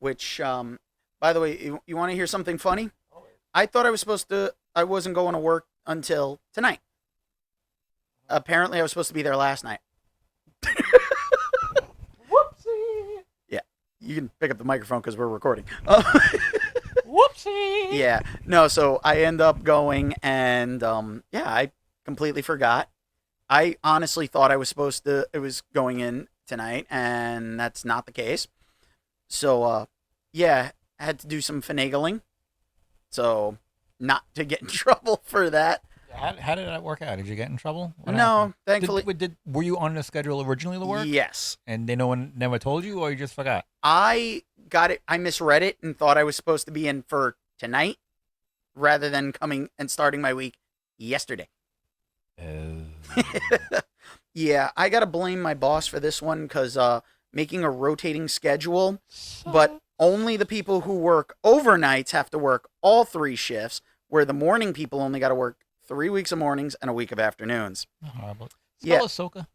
which, by the way, you want to hear something funny? I thought I wasn't going to work until tonight. Apparently, I was supposed to be there last night. Whoopsie. Yeah, you can pick up the microphone because we're recording. Whoopsie. Yeah, no, so I end up going and, yeah, I completely forgot. I honestly thought it was going in tonight, and that's not the case. So, yeah, I had to do some finagling. So, not to get in trouble for that. How did that work out? Did you get in trouble? What No, happened? thankfully. Were you on the schedule originally to work? Yes. And no one never told you, or you just forgot? I got it. I misread it and thought I was supposed to be in for tonight rather than coming and starting my week yesterday. Yeah, I got to blame my boss for this one because making a rotating schedule, but only the people who work overnights have to work all three shifts, where the morning people only got to work 3 weeks of mornings and a week of afternoons. Horrible. Yeah. Spell Ahsoka.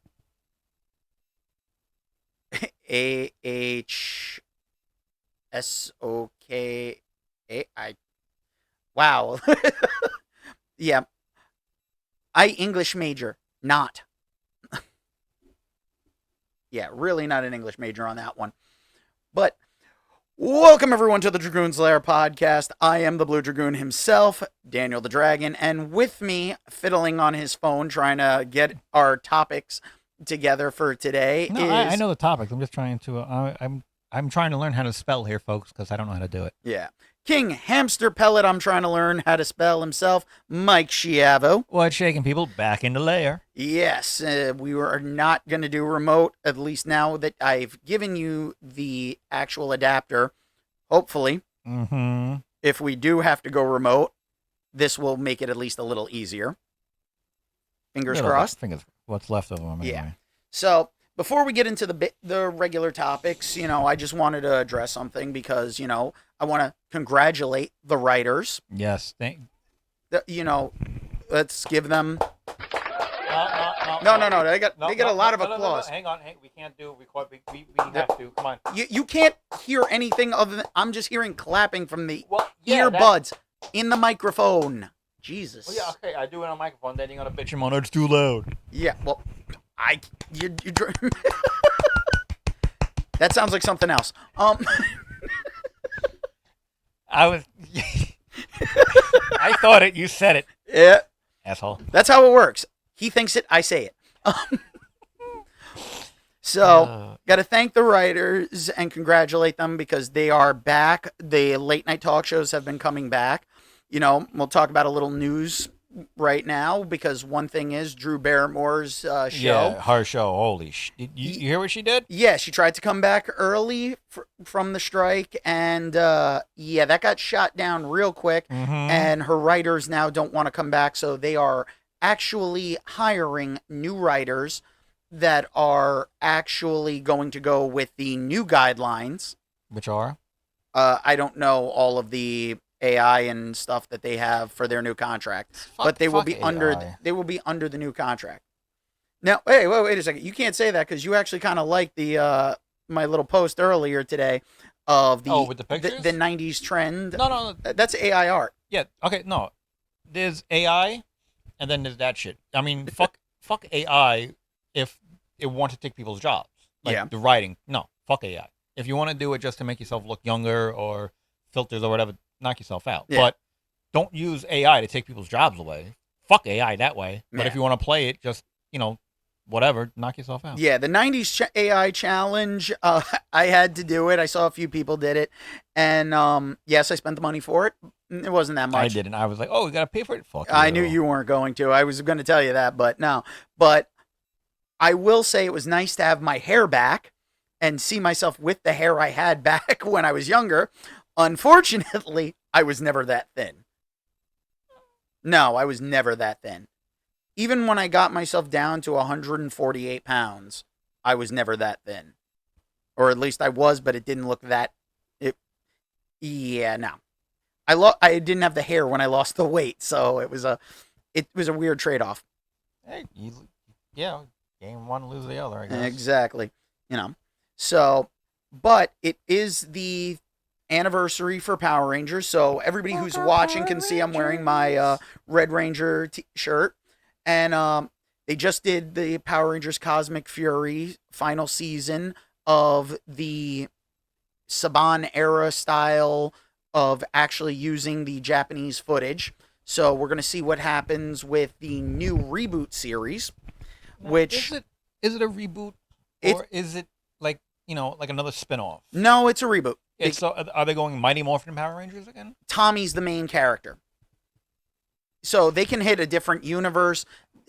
Ahsoka. Wow. Yeah. I English major, not. Yeah, really not an English major on that one. But welcome everyone to the Dragoon's Lair podcast. I am the Blue Dragoon himself, Daniel the Dragon, and with me, fiddling on his phone, trying to get our topics together for today. No, I know the topics. I'm just trying to. I'm trying to learn how to spell here, folks, because I don't know how to do it. Yeah. King Hamster Pellet, I'm trying to learn how to spell himself, Mike Schiavo. What's shaking, people? Back in the lair. Yes, we are not going to do remote, at least now that I've given you the actual adapter. Hopefully, if we do have to go remote, this will make it at least a little easier. Fingers crossed. What's left of them, anyway. Yeah. So, before we get into the regular topics, I just wanted to address something because, I want to congratulate the writers. Yes. Let's give them. No. They got a lot of applause. Hang on. We can't do record. We have to. Come on. You can't hear anything other than I'm just hearing clapping from the earbuds in the microphone. Jesus. Well, yeah, okay. I do it on microphone. Then you're gonna bitch him on. It's too loud. Yeah. Well, you that sounds like something else. I thought it. You said it. Yeah. Asshole. That's how it works. He thinks it. I say it. So, got to thank the writers and congratulate them because they are back. The late night talk shows have been coming back. We'll talk about a little news right now because one thing is Drew Barrymore's show. Yeah, her show. Holy shit. You hear what she did? Yeah, she tried to come back early from the strike, and that got shot down real quick. And her writers now don't want to come back, so they are actually hiring new writers that are actually going to go with the new guidelines. Which are? I don't know all of the AI and stuff that they have for their new contract, but they will be under the new contract. Now, wait a second. You can't say that because you actually kind of like the my little post earlier today of with the pictures? the 90s trend. No. That's AI art. Yeah. Okay. No. There's AI, and then there's that shit. I mean, fuck AI if it wants to take people's jobs. Like the writing. No, fuck AI. If you want to do it just to make yourself look younger or filters or whatever, knock yourself out. Yeah. But don't use AI to take people's jobs away. Fuck AI that way. But if you want to play it, just, whatever, knock yourself out. Yeah, the 90s AI challenge, I had to do it. I saw a few people did it. And, yes, I spent the money for it. It wasn't that much. I didn't. I was like, oh, we got to pay for it? Fuck I knew you weren't going to. I was going to tell you that, but no. But I will say it was nice to have my hair back and see myself with the hair I had back when I was younger. Unfortunately, I was never that thin. No, I was never that thin. Even when I got myself down to 148 pounds, I was never that thin. Or at least I was, but it didn't look that... no. I didn't have the hair when I lost the weight, so it was a weird trade-off. Hey, game one, lose the other, I guess. Exactly. So, but it is the anniversary for Power Rangers. So everybody who's watching can see I'm wearing my Red Ranger shirt. And they just did the Power Rangers Cosmic Fury final season of the Saban era style of actually using the Japanese footage. So we're going to see what happens with the new reboot series, which is it a reboot or is it like another spin-off? No, it's a reboot. So are they going Mighty Morphin Power Rangers again? Tommy's the main character. So they can hit a different universe.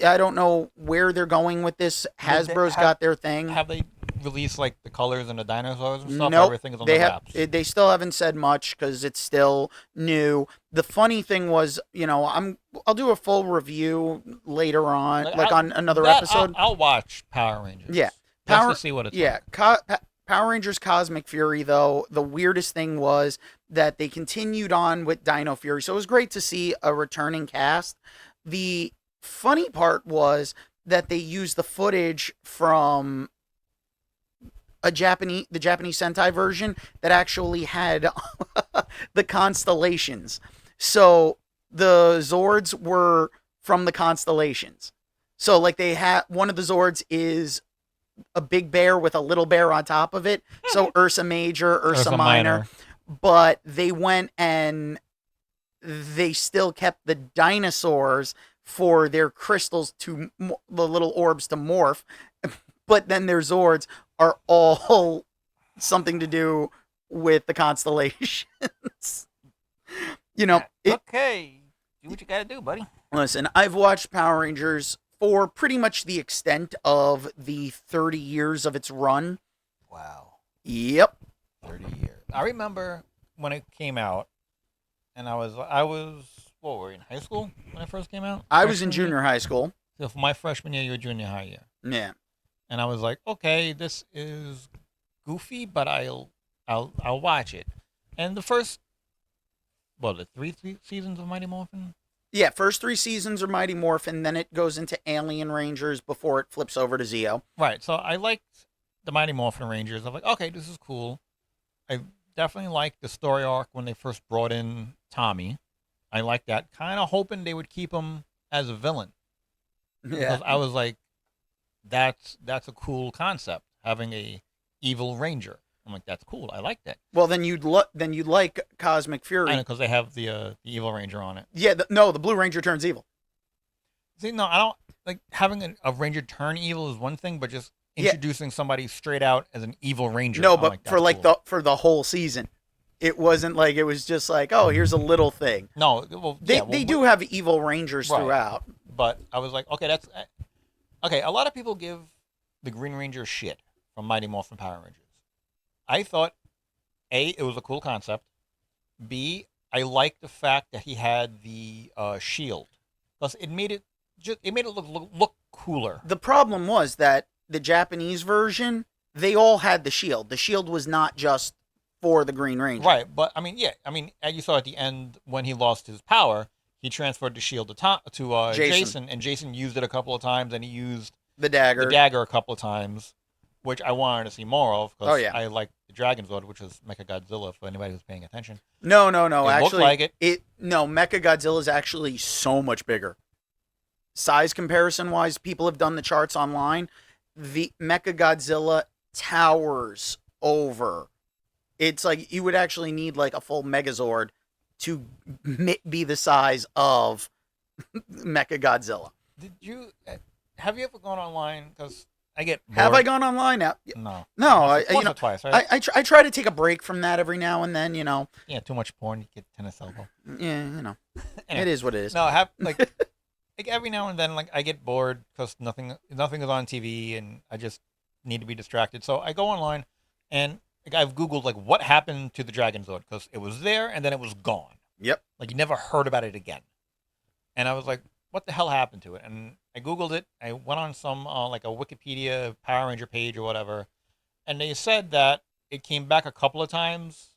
I don't know where they're going with this. Hasbro's got their thing. Have they released like the colors and the dinosaurs and stuff? Nope. Everything is on the wraps. They still haven't said much because it's still new. The funny thing was, I'll do a full review later on, on another episode. I'll watch Power Rangers. Yeah, just to see what it's like. Power Rangers Cosmic Fury, though, the weirdest thing was that they continued on with Dino Fury. So it was great to see a returning cast. The funny part was that they used the footage from the Japanese Sentai version that actually had the constellations. So the Zords were from the constellations. So like they had one of the Zords is a big bear with a little bear on top of it. So Ursa Major, Ursa Minor. But they went and they still kept the dinosaurs for their crystals the little orbs to morph. But then their Zords are all something to do with the constellations. Okay. Do what you gotta do, buddy. Listen, I've watched Power Rangers for pretty much the extent of the 30 years of its run. Wow. Yep. 30 years. I remember when it came out, and I was what were we in high school when it first came out? I was in junior high school. So for my freshman year, you were junior high year. Yeah. And I was like, okay, this is goofy, but I'll watch it. And the first, the three seasons of Mighty Morphin? Yeah, first 3 seasons are Mighty Morphin, then it goes into Alien Rangers before it flips over to Zeo. Right, so I liked the Mighty Morphin Rangers. I'm like, okay, this is cool. I definitely liked the story arc when they first brought in Tommy. I liked that. Kind of hoping they would keep him as a villain. Yeah. Because I was like, that's a cool concept, having a evil ranger. I'm like, that's cool. I like that. Well, then you'd like Cosmic Fury. Because they have the evil ranger on it. Yeah, the Blue Ranger turns evil. See, no, I don't like having a ranger turn evil is one thing, but just introducing somebody straight out as an evil ranger. No, but for the whole season, it wasn't like it was just like, oh, here's a little thing. No, they do have evil rangers throughout. But I was like, okay, that's okay. A lot of people give the Green Ranger shit from Mighty Morphin Power Rangers. I thought, A, it was a cool concept. B, I liked the fact that he had the shield, because it made it look cooler. The problem was that the Japanese version, they all had the shield. The shield was not just for the Green Ranger. Right, but as you saw at the end when he lost his power, he transferred the shield to Jason, and Jason used it a couple of times, and he used the dagger a couple of times, which I wanted to see more of, because I like the Dragon Zord, which is Mechagodzilla, for anybody who's paying attention. No. It actually, looked like it. Mechagodzilla is actually so much bigger. Size comparison-wise, people have done the charts online. The Mechagodzilla towers over. It's like you would actually need like a full Megazord to be the size of Mechagodzilla. Have you ever gone online? Because I get bored. Have I gone online now? No. Once or twice, right? I try to take a break from that every now and then, Yeah, too much porn, you get tennis elbow. Yeah, Anyway. It is what it is. No, like every now and then, like I get bored because nothing is on TV, and I just need to be distracted. So I go online, and I've Googled like what happened to the Dragon Zord, because it was there and then it was gone. Yep. Like you never heard about it again. And I was like, what the hell happened to it? And I Googled it. I went on some like a Wikipedia Power Ranger page or whatever, and they said that it came back a couple of times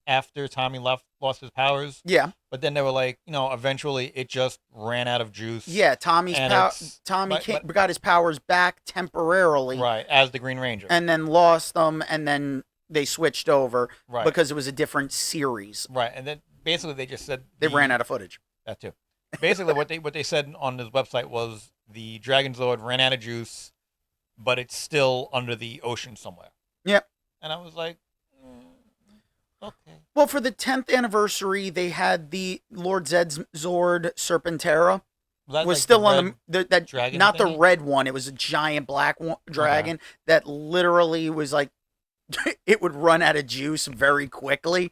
after Tommy lost his powers. Yeah. But then they were like, eventually it just ran out of juice. Yeah, Tommy got his powers back temporarily. Right, as the Green Ranger. And then lost them, and then they switched over Right. because it was a different series. Right. And then basically they just said They ran out of footage. that too. Basically, what they said on this website was the Dragon Zord ran out of juice, but it's still under the ocean somewhere. Yep. And I was like, okay. Well, for the 10th anniversary, they had the Lord Zed's Zord Serpentera. Was Was still on that dragon not the thingy? red one. It was a giant black dragon that literally was like it would run out of juice very quickly.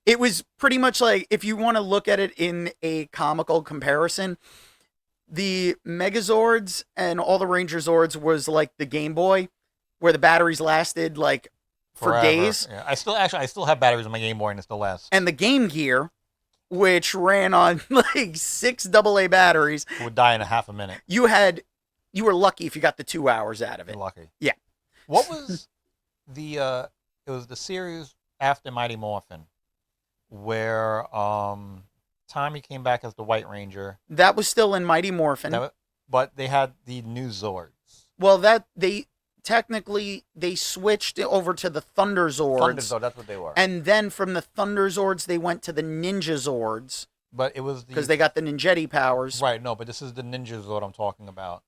It was pretty much like, if you want to look at it in a comical comparison, the Megazords and all the Ranger Zords was like the Game Boy, where the batteries lasted like for Forever. days, Yeah. I still have batteries on my Game Boy and it still lasts. and the Game Gear, which ran on like 6 AA batteries. It would die in a half a minute. You were lucky if you got the 2 hours out of it. You're lucky. Yeah. What was the it was the series after Mighty Morphin where Tommy came back as the White Ranger. That was still in Mighty Morphin. But they had the new Zords. Well, that they technically they switched over to the Thunder Zords. Thunder Zord, that's what they were. And then from the Thunder Zords, they went to the Ninja Zords But it was because they got the Ninjetti powers. Right, no, but this is the Ninja Zord I'm talking about.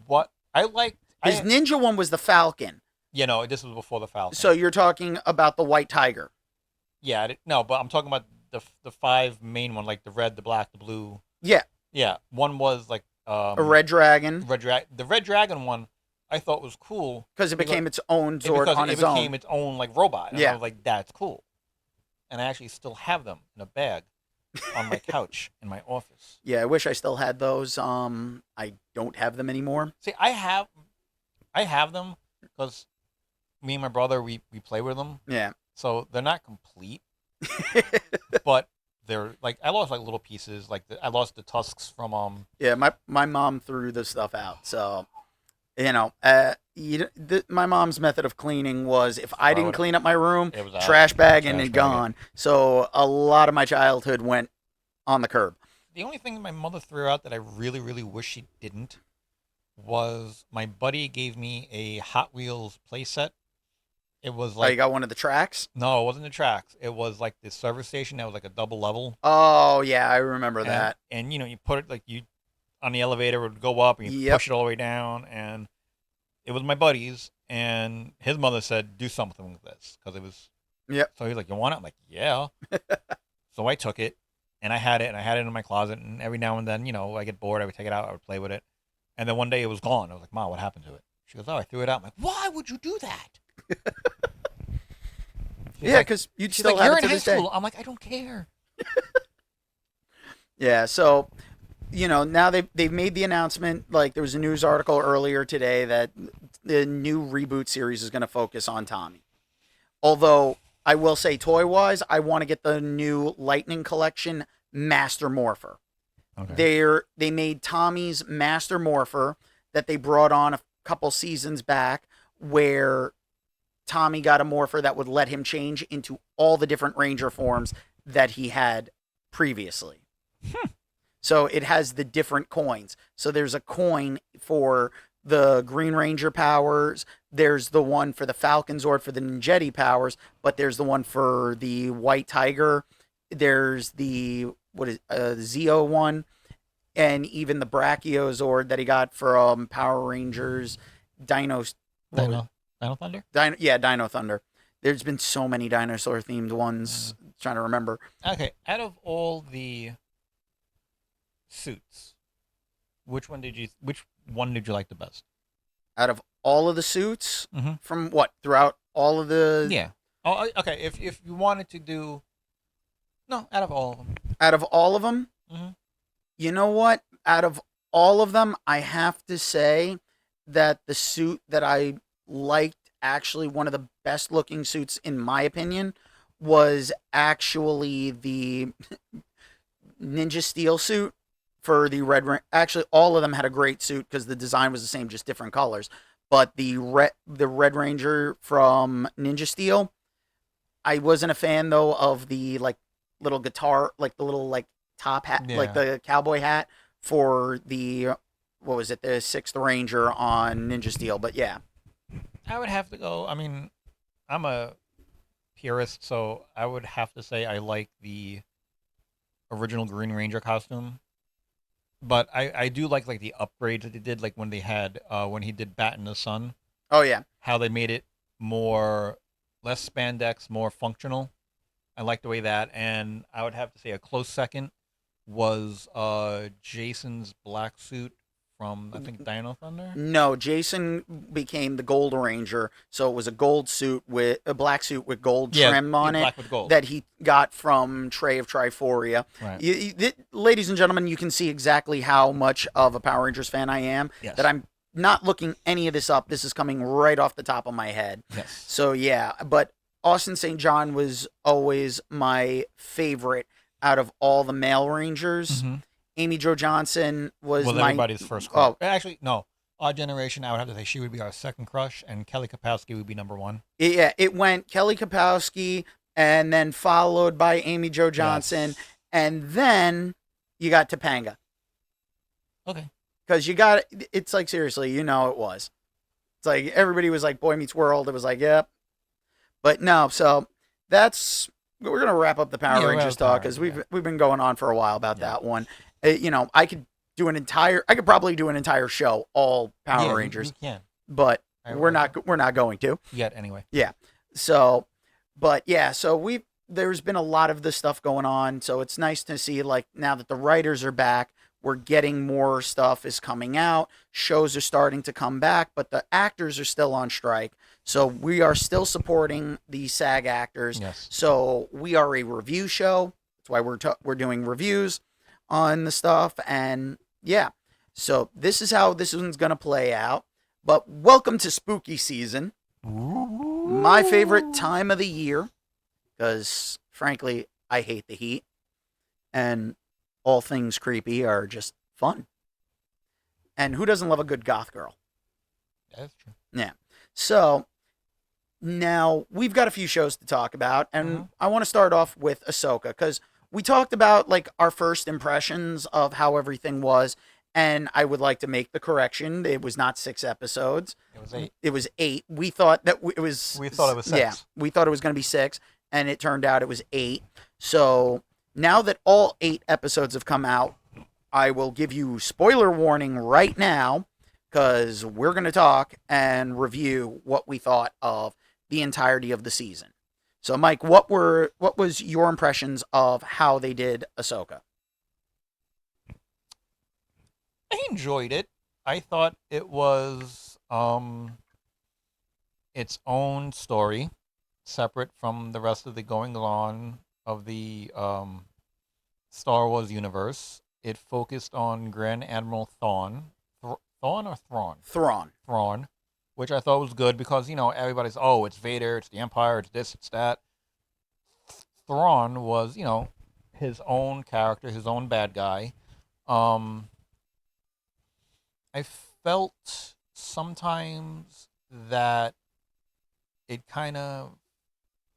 What I liked... His ninja one was the Falcon. You know, this was before the Falcon. So you're talking about the White Tiger. Yeah, no, but I'm talking about the 5 main one, like the red, the black, the blue. Yeah. Yeah, one was like... a Red Dragon. The Red Dragon one I thought was cool. Because it became its own Zord on its own. It became its own, like, robot. And Yeah. I was like, that's cool. And I actually still have them in a bag on my couch in my office. Yeah, I wish I still had those. I don't have them anymore. See, I have them because me and my brother, we play with them. Yeah. So they're not complete, but they're like, I lost like little pieces. Like I lost the tusks from Yeah, my mom threw the stuff out. So, my mom's method of cleaning was, if I didn't clean up my room, It was out. trash bag and Trash it bag gone. So a lot of my childhood went on the curb. The only thing my mother threw out that I really, really wish she didn't was my buddy gave me a Hot Wheels playset. It was Oh, you like, got one of the tracks? no, it wasn't the tracks. It was like the service station that was like a double level. Oh, yeah, I remember that. And you put it like on the elevator, it would go up and you Yep. push it all the way down. And it was my buddy's. And his mother said, do something with this. Because it was. Yep. So he's like, you want it? I'm like, yeah. So I took it and I had it in my closet. And every now and then, I get bored. I would take it out. I would play with it. And then one day it was gone. I was like, Mom, what happened to it? She goes, oh, I threw it out. I'm like, why would you do that? Yeah, because you'd She's still like, have you're it in to high this day. school. I'm like, I don't care. Yeah, so now they've made the announcement. Like, there was a news article earlier today that the new reboot series is going to focus on Tommy. Although I will say, toy wise, I want to get the new Lightning Collection Master Morpher. Okay. They made Tommy's Master Morpher that they brought on a couple seasons back, where Tommy got a morpher that would let him change into all the different Ranger forms that he had previously. So it has the different coins. So there's a coin for the Green Ranger powers. There's the one for the Falcon Zord for the Ninjetti powers. But there's the one for the White Tiger. There's the Zeo one. And even the Brachiozord that he got from Power Rangers Dino Thunder? Dino Thunder. There's been so many dinosaur-themed ones. Trying to remember. Okay, out of all the suits, which one did you like the best? Out of all of the suits, Mhm. from what? Throughout all of the... Yeah. Oh, okay. If you wanted to do, no, out of all of them. Out of all of them? Mhm. You know what? Out of all of them, I have to say that the suit that I liked, actually one of the best looking suits in my opinion, was actually the Ninja Steel suit for the actually all of them had a great suit because the design was the same, just different colors. But the Red Ranger from Ninja Steel, I wasn't a fan though of the little guitar, like the little top hat, like the cowboy hat for the, what was it, the 6th Ranger on Ninja Steel. But yeah, I would have to go. I mean, I'm a purist, so I would have to say I like the original Green Ranger costume. But I do like the upgrades that they did, like when they had when he did Bat in the Sun, Oh yeah. how they made it more less spandex, more functional. I like the way that, and I would have to say a close second was Jason's black suit from I think Dino Thunder. No, Jason became the Gold Ranger, so it was a gold suit with a black suit with gold trim on it black with gold. that he got from Trey of Triforia. Right. Ladies and gentlemen, you can see exactly how much of a Power Rangers fan I am. Yes. That I'm not looking any of this up. This is coming right off the top of my head. Yes. So yeah, but Austin St. John was always my favorite out of all the male Rangers. Mm-hmm. Amy Jo Johnson was everybody's first crush. Oh, actually, no. Our generation, I would have to say she would be our second crush, and Kelly Kapowski would be number one. Yeah, it went Kelly Kapowski, and then followed by Amy Jo Johnson, Yes. and then you got Topanga. Okay. Because it's like, seriously, it was. It's like, everybody was like, Boy Meets World. It was like, yep. But no, so we're going to wrap up the Power Rangers talk, because we've been going on for a while about that one. I could probably do an entire show all Power Rangers. You can. But we're not going to yet anyway. Yeah. So, but yeah, so there's been a lot of this stuff going on, so it's nice to see, like, now that the writers are back, we're getting more stuff is coming out. Shows are starting to come back, but the actors are still on strike. So we are still supporting the SAG actors. Yes. So we are a review show. That's why we're doing reviews on the stuff, and yeah. So this is how this one's gonna play out. But welcome to spooky season, my favorite time of the year, because frankly I hate the heat, and all things creepy are just fun. And who doesn't love a good goth girl? That's true. Yeah. So now we've got a few shows to talk about, and I want to start off with Ahsoka, because we talked about like our first impressions of how everything was, and I would like to make the correction. It was not 6 episodes. It was 8. It was 8. We thought that it was. We thought it was 6. Yeah, we thought it was going to be 6, and it turned out it was 8. So now that all 8 episodes have come out, I will give you spoiler warning right now, because we're going to talk and review what we thought of the entirety of the season. So, Mike, what was your impressions of how they did Ahsoka? I enjoyed it. I thought it was its own story, separate from the rest of the going on of the Star Wars universe. It focused on Grand Admiral Thrawn. Thrawn or Thrawn? Thrawn, which I thought was good because, everybody's, it's Vader, it's the Empire, it's this, it's that. Thrawn was, his own character, his own bad guy. I felt sometimes that it kind of,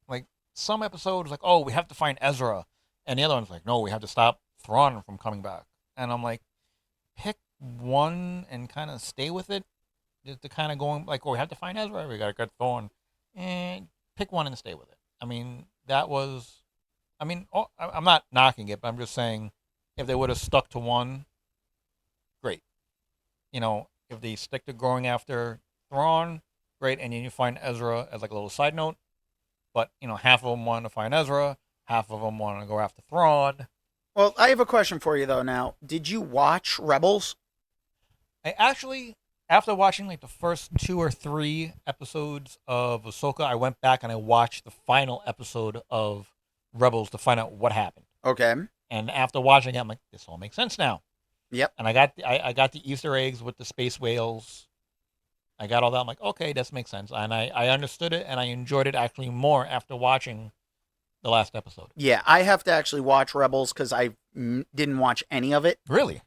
like, some episodes, like, we have to find Ezra. And the other one's like, no, we have to stop Thrawn from coming back. And I'm like, pick one and kind of stay with it. Just to kind of going, like, we have to find Ezra. We got to get Thrawn. And pick one and stay with it. I mean, I'm not knocking it, but I'm just saying, if they would have stuck to one, great. If they stick to going after Thrawn, great, and then you find Ezra as like a little side note. But, half of them want to find Ezra, half of them want to go after Thrawn. Well, I have a question for you, though, now. Did you watch Rebels? I actually, after watching like the first 2 or 3 episodes of Ahsoka, I went back and I watched the final episode of Rebels to find out what happened. Okay. And after watching it, I'm like, this all makes sense now. Yep. And I got the Easter eggs with the space whales. I got all that. I'm like, okay, this makes sense. And I understood it, and I enjoyed it actually more after watching the last episode. Yeah, I have to actually watch Rebels because I didn't watch any of it. Really?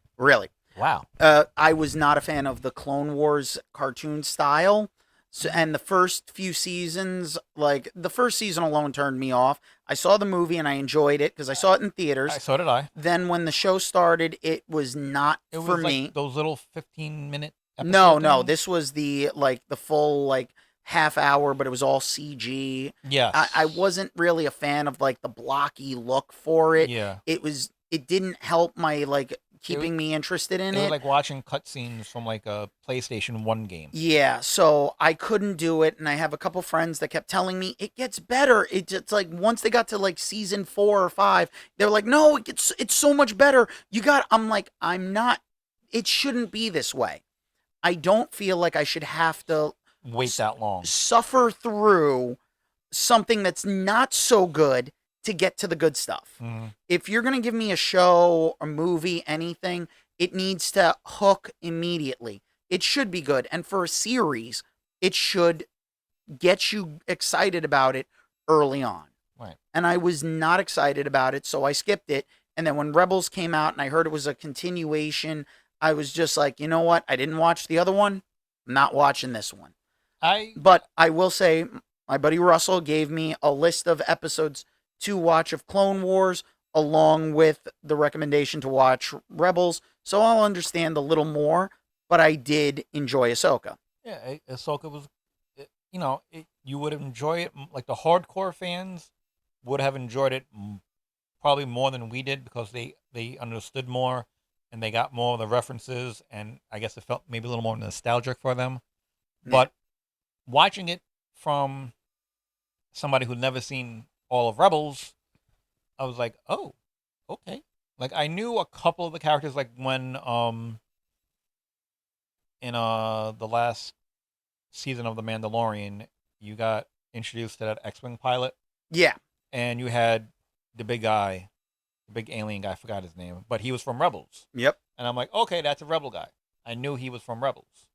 Wow. I was not a fan of the Clone Wars cartoon style. So, and the first few seasons, like the first season alone turned me off. I saw the movie and I enjoyed it because I saw it in theaters. So did I. Then when the show started, it was not It was for like me. those little 15-minute episodes. No, this was the full half hour, but it was all CG. I Yes. wasn't really a fan of like the blocky look for it. Yeah. It didn't help my like It was, keeping me interested in it was it. like watching cutscenes from like a PlayStation 1 game. Yeah, so I couldn't do it, and I have a couple friends that kept telling me it gets better. It's like once they got to like season 4 or 5, they were like, "No, it's so much better." You got. I'm like, I'm not. It shouldn't be this way. I don't feel like I should have to Wait s- that long. suffer through something that's not so good to get to the good stuff. Hmm. If you're going to give me a show, a movie, anything, it needs to hook immediately. It should be good. And for a series, it should get you excited about it early on. Right. And I was not excited about it, so I skipped it. And then when Rebels came out and I heard it was a continuation, I was just like, you know what? I didn't watch the other one. I'm not watching this one. I But I will say, my buddy Russell gave me a list of episodes to watch of Clone Wars, along with the recommendation to watch Rebels. So I'll understand a little more, but I did enjoy Ahsoka. Yeah, Ahsoka was, you would enjoy it. Like the hardcore fans would have enjoyed it probably more than we did because they understood more and they got more of the references, and I guess it felt maybe a little more nostalgic for them. Yeah. But watching it from somebody who'd never seen all of Rebels, I was like, oh, okay. Like I knew a couple of the characters, like when in the last season of The Mandalorian, you got introduced to that X-wing pilot, Yeah. and you had the big guy, the big alien guy. I forgot his name, but he was from Rebels, Yep. and I'm like, okay, that's a Rebel guy. I knew he was from Rebels,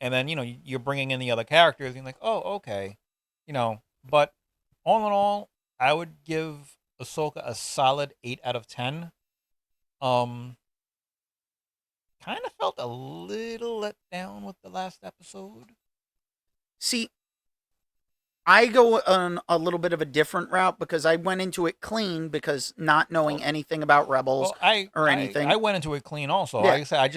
and then you're bringing in the other characters, and you're like, oh, okay, But all in all, I would give Ahsoka a solid 8 out of 10. Um, Kind of felt a little let down with the last episode. See, I go on a little bit of a different route because I went into it clean because not knowing Well, anything about Rebels well, I or I anything. I went into it clean also. Yeah. Like I said, I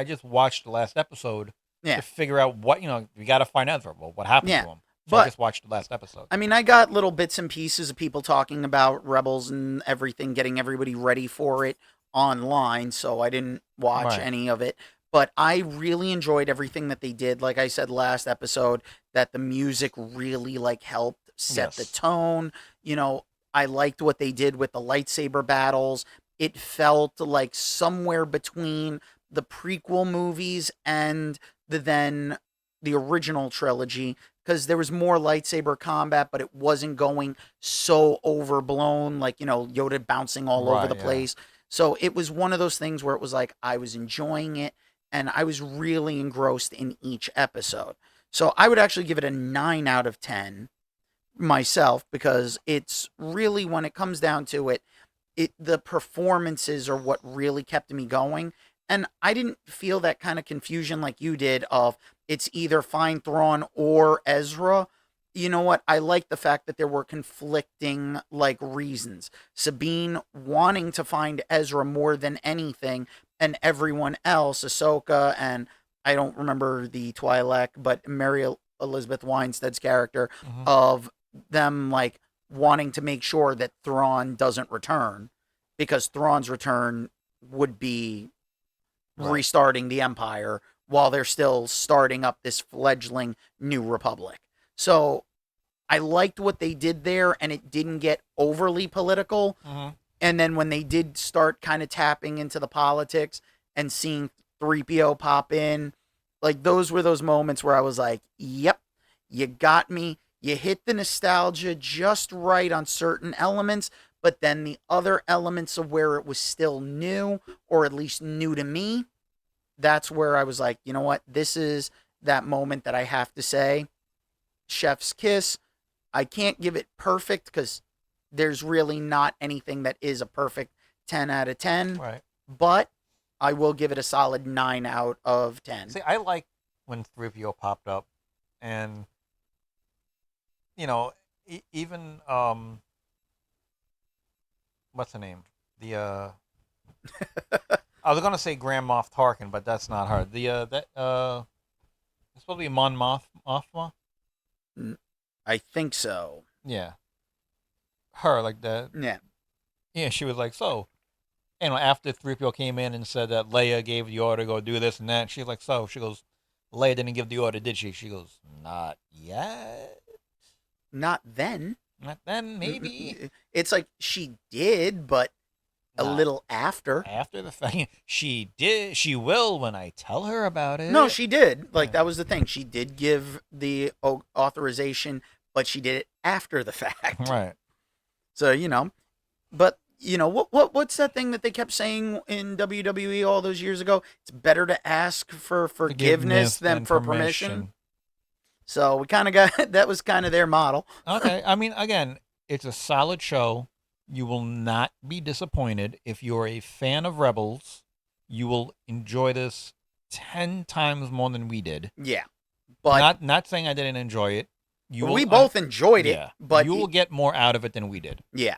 just watched the last episode to Yeah. figure out what we got to find out. Well, what happened Yeah. to him? So I But just watched the last episode. I mean, I got little bits and pieces of people talking about Rebels and everything, getting everybody ready for it online, so I didn't watch Right. any of it. But I really enjoyed everything that they did. Like I said last episode, that the music really like helped set the Yes. tone. I liked what they did with the lightsaber battles. It felt like somewhere between the prequel movies and the original trilogy, because there was more lightsaber combat, but it wasn't going so overblown, like, Yoda bouncing all over the Right. Yeah. place. So it was one of those things where it was like I was enjoying it and I was really engrossed in each episode. So I would actually give it a 9 out of 10 myself, because it's really, when it comes down to it, the performances are what really kept me going. And I didn't feel that kind of confusion like you did of it's either find Thrawn or Ezra. You know what? I like the fact that there were conflicting like reasons. Sabine wanting to find Ezra more than anything, and everyone else, Ahsoka and I don't remember the Twi'lek, but Mary Elizabeth Winstead's character, Hmm. of them like wanting to make sure that Thrawn doesn't return, because Thrawn's return would be Right. restarting the Empire while they're still starting up this fledgling new republic. So I liked what they did there, and it didn't get overly political. Hmm. And then when they did start kind of tapping into the politics and seeing 3PO pop in, like those were those moments where I was like, yep, you got me. You hit the nostalgia just right on certain elements, but then the other elements of where it was still new, or at least new to me, that's where I was like, you know what? This is that moment that I have to say, chef's kiss. I can't give it perfect because there's really not anything that is a perfect 10 out of 10, Right. but I will give it a solid 9 out of 10. See, I like when 3PO popped up, and even what's the name? The I was gonna say Grand Moff Tarkin, but that's not her. The that it's supposed to be Mon Mothma. I think so. Yeah, her like that. Yeah. Yeah, she was like, so, after 3PO came in and said that Leia gave the order to go do this and that, she's like, so, she goes, Leia didn't give the order, did she? She goes, not yet. Not then. Not then, maybe. It's like she did, but a Not little after. after the fact. She did. She will when I tell her about it. No, she did. Like, Yeah. that was the thing. She did give the authorization, but she did it after the fact. Right. So, but what's that thing that they kept saying in WWE all those years ago? It's better to ask for forgiveness than for permission. So we kind of got that was kind of their model. Okay. I mean, again, it's a solid show. You will not be disappointed. If you're a fan of Rebels, you will enjoy this 10 times more than we did. Yeah. But not saying I didn't enjoy it. We both enjoyed it, yeah, but you will get more out of it than we did. Yeah.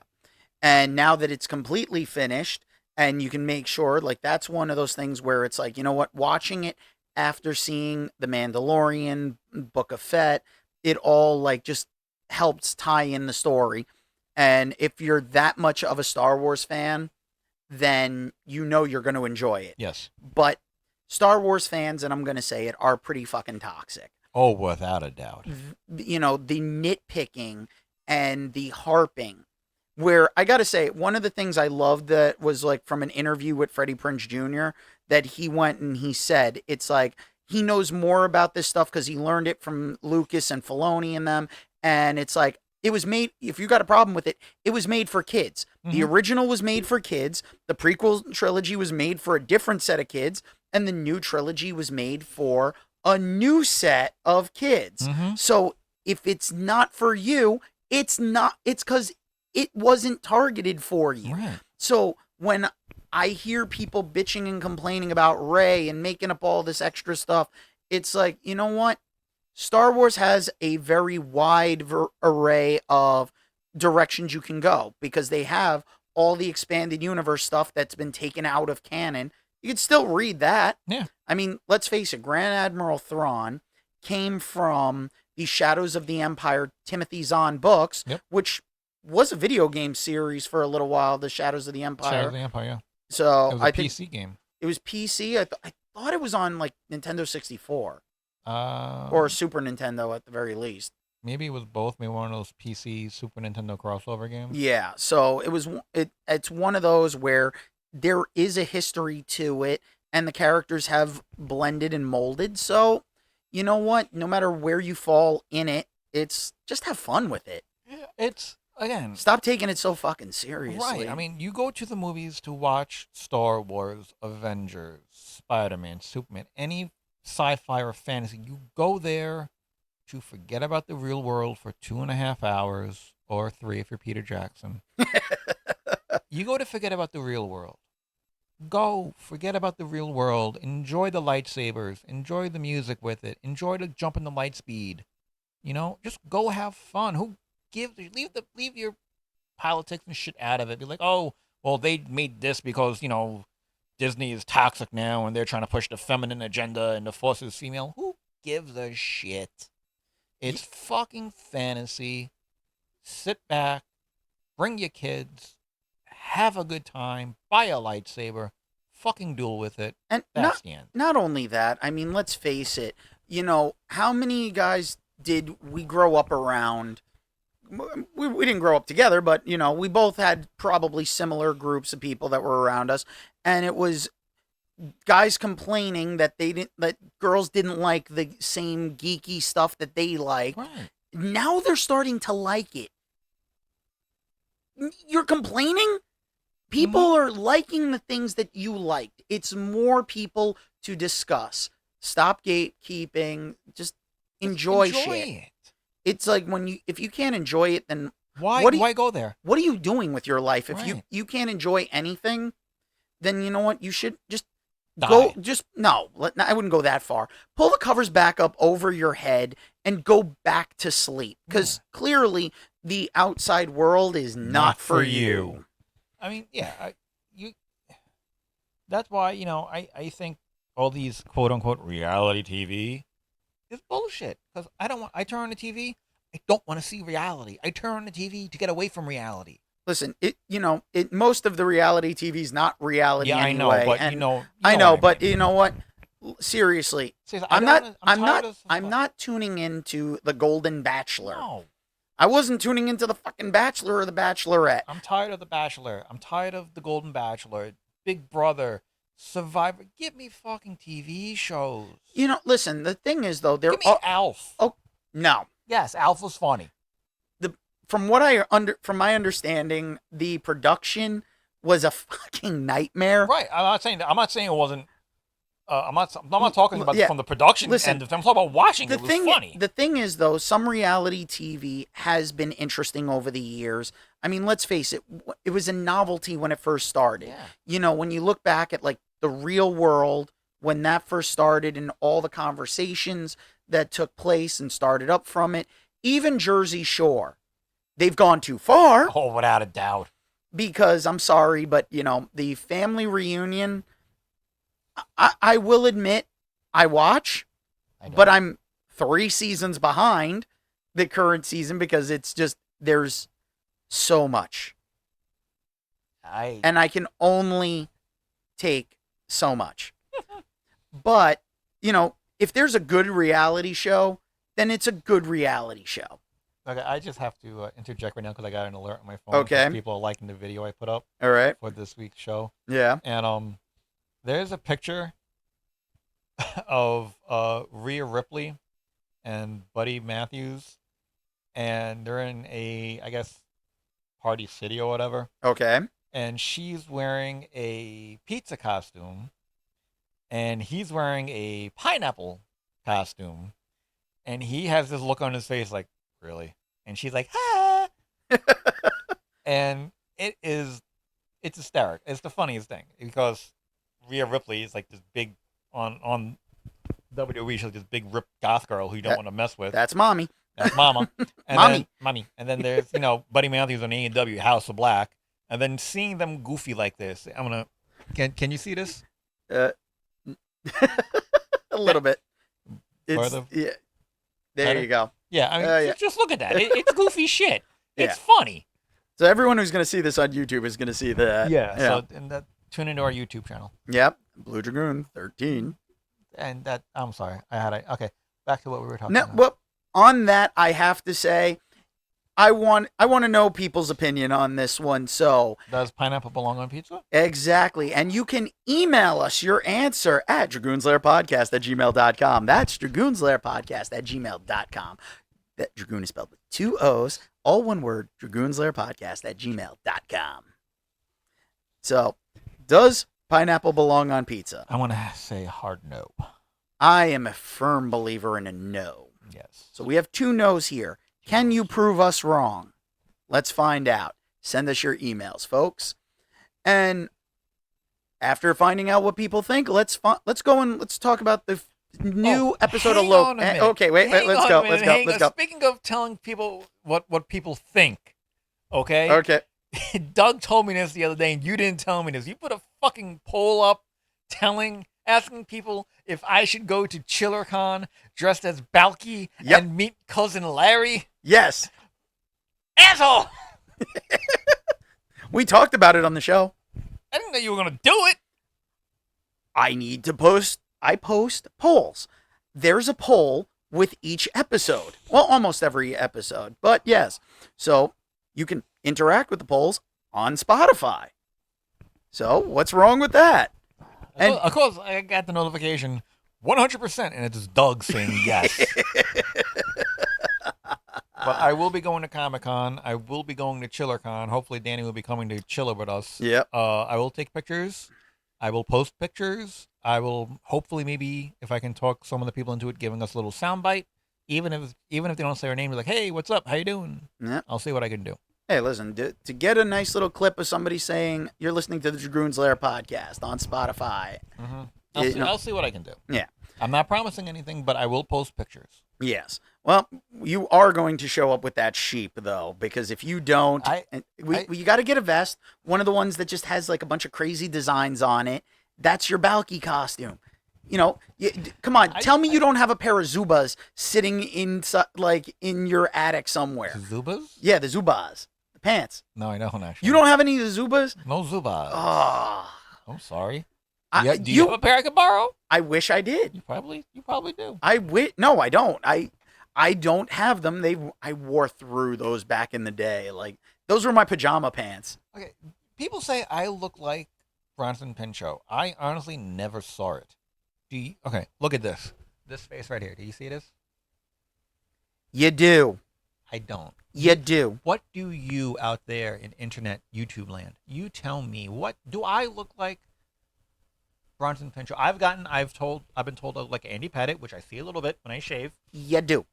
And now that it's completely finished and you can make sure, like, that's one of those things where it's like, you know what, watching it after seeing The Mandalorian, Book of Fett, it all like just helps tie in the story. And if you're that much of a Star Wars fan, then you're going to enjoy it. Yes. But Star Wars fans, and I'm going to say it, are pretty fucking toxic. Oh, without a doubt. The nitpicking and the harping. Where I got to say, one of the things I loved that was like from an interview with Freddie Prinze Jr., that he went and he said, it's like he knows more about this stuff because he learned it from Lucas and Filoni and them. And it's like, it was made, if you got a problem with it, it was made for kids. Mm-hmm. The original was made for kids. The prequel trilogy was made for a different set of kids. And the new trilogy was made for a new set of kids. Mm-hmm. So if it's not for you, it's because it wasn't targeted for you. Right. So when I hear people bitching and complaining about Rey and making up all this extra stuff, it's like, you know what? Star Wars has a very wide array of directions you can go because they have all the expanded universe stuff that's been taken out of canon. You can still read that. Yeah. I mean, let's face it, Grand Admiral Thrawn came from the Shadows of the Empire Timothy Zahn books, yep. which was a video game series for a little while, the Shadows of the Empire. Shadows of the Empire, yeah. So it was a PC game. It was PC. I thought it was on like Nintendo 64. Or Super Nintendo at the very least. Maybe it was both. Maybe one of those PC Super Nintendo crossover games. Yeah. So it's one of those where there is a history to it, and the characters have blended and molded. So, you know what? No matter where you fall in it, it's just have fun with it. Yeah, it's again. Stop taking it so fucking seriously. Right. I mean, you go to the movies to watch Star Wars, Avengers, Spider-Man, Superman, any sci-fi or fantasy. You go there to forget about the real world for 2.5 hours or 3 if you're Peter Jackson. You go to forget about the real world. Go forget about the real world. Enjoy the lightsabers. Enjoy the music with it. Enjoy the jump in the light speed. Just go have fun. Who gives? Leave your politics and shit out of it. Be like, oh, well, they made this because Disney is toxic now and they're trying to push the feminine agenda and the Force is female. Who gives a shit? It's fucking fantasy. Sit back, bring your kids, have a good time, buy a lightsaber, fucking duel with it. And that's the end. Not only that, I mean, let's face it, how many guys did we grow up around? We didn't grow up together, but, we both had probably similar groups of people that were around us. And it was guys complaining that that girls didn't like the same geeky stuff that they like. Right. Now they're starting to like it. You're complaining? People are liking the things that you liked. It's more people to discuss. Stop gatekeeping. Just enjoy shit. It. It's like if you can't enjoy it, then why go there? What are you doing with your life? If right. you can't enjoy anything, then you know what? You should just die. I wouldn't go that far. Pull the covers back up over your head and go back to sleep. Because clearly the outside world is not for you. I mean, yeah, that's why, I think all these quote unquote reality TV is bullshit. Because I turn on the TV, I don't want to see reality. I turn on the TV to get away from reality. Listen, most of the reality TV is not reality Yeah, anyway. I know, but and you know I know, what I but mean. you know what? Seriously, Seriously, I'm not tuning into the Golden Bachelor. No. I wasn't tuning into the fucking Bachelor or the Bachelorette. I'm tired of The Bachelor. I'm tired of The Golden Bachelor, Big Brother, Survivor. Give me fucking TV shows. Listen, the thing is though, Give me Alf. Oh, no. Yes, Alf was funny. From my understanding, the production was a fucking nightmare. Right. I'm not saying it wasn't. I'm not talking about from the production Listen, end of things. I'm talking about watching it. It was funny. The thing is, though, some reality TV has been interesting over the years. I mean, let's face it, it was a novelty when it first started. Yeah. When you look back at, like, The Real World, when that first started and all the conversations that took place and started up from it, even Jersey Shore, they've gone too far. Oh, without a doubt. Because, I'm sorry, but, the family reunion, I will admit, I watch, but I'm 3 seasons behind the current season because it's just, there's so much. And I can only take so much. But, if there's a good reality show, then it's a good reality show. Okay, I just have to interject right now because I got an alert on my phone. Okay. People are liking the video I put up. All right. For this week's show. Yeah. And there's a picture of Rhea Ripley and Buddy Matthews, and they're in a, I guess, Party City or whatever. Okay. And she's wearing a pizza costume, and he's wearing a pineapple costume, and he has this look on his face like, really? And she's like, ah! And it's hysterical. It's the funniest thing because Rhea Ripley is like this big on WWE. She's like this big ripped goth girl who you don't want to mess with. That's mommy. That's mama. And mommy. And then there's Buddy Matthews on AEW House of Black. And then seeing them goofy like this, can you see this? A little bit. Further? Yeah. There Better? you go. Yeah, I mean, just look at that. It's goofy shit. It's funny. So everyone who's going to see this on YouTube is going to see that. Yeah. So tune into our YouTube channel. Yep. Blue Dragoon 13. And I'm sorry. Okay. Back to what we were talking about. Well, on that, I have to say, I want to know people's opinion on this one. So, does pineapple belong on pizza? Exactly. And you can email us your answer at dragoonslairpodcast@gmail.com. That's dragoonslairpodcast@gmail.com. That Dragoon is spelled with 2 O's, all one word, dragoonslairpodcast@gmail.com. So, does pineapple belong on pizza? I want to say a hard no. I am a firm believer in a no. Yes. So we have 2 no's here. Can you prove us wrong? Let's find out. Send us your emails, folks. And after finding out what people think, let's go and let's talk about the new episode of Loki. Okay, wait, let's go. Speaking of telling people what people think, okay? Okay. Doug told me this the other day, and you didn't tell me this. You put a fucking poll up asking people if I should go to ChillerCon dressed as Balky and meet cousin Larry. Yes. Asshole! We talked about it on the show. I didn't know you were going to do it. I post polls. There's a poll with each episode. Well, almost every episode, but yes. So you can interact with the polls on Spotify. So what's wrong with that? And of course, I got the notification 100%, and it's Doug saying yes. But I will be going to Comic-Con. I will be going to ChillerCon. Hopefully, Danny will be coming to chiller with us. Yep. I will take pictures. I will post pictures. I will hopefully maybe, if I can talk some of the people into it, giving us a little soundbite. Even if they don't say our name, they're like, "Hey, what's up? How you doing?" Yep. I'll see what I can do. Hey, listen, to get a nice little clip of somebody saying you're listening to the Dragoon's Lair podcast on Spotify. Mm-hmm. I'll see what I can do. Yeah. I'm not promising anything, but I will post pictures. Yes. Well, you are going to show up with that sheep, though, because if you don't, you got to get a vest. One of the ones that just has like a bunch of crazy designs on it. That's your Balky costume. Come on, tell me I you don't have a pair of Zubas sitting in your attic somewhere. Zubas? Yeah, the Zubas, the pants. No, I don't actually. You don't have any of the Zubas? No Zubas. Oh, I'm sorry. I, Do you have a pair I could borrow? I wish I did. You probably do. No, I don't. I don't have them. I wore through those back in the day. Like those were my pajama pants. Okay, people say I look like Bronson Pinchot. I honestly never saw it. Okay, look at this. This face right here. Do you see this? You do. I don't. You do. What do you out there in internet YouTube land? You tell me. What do I look like? Bronson Pinchot. I've been told I look like Andy Pettit, which I see a little bit when I shave. You do.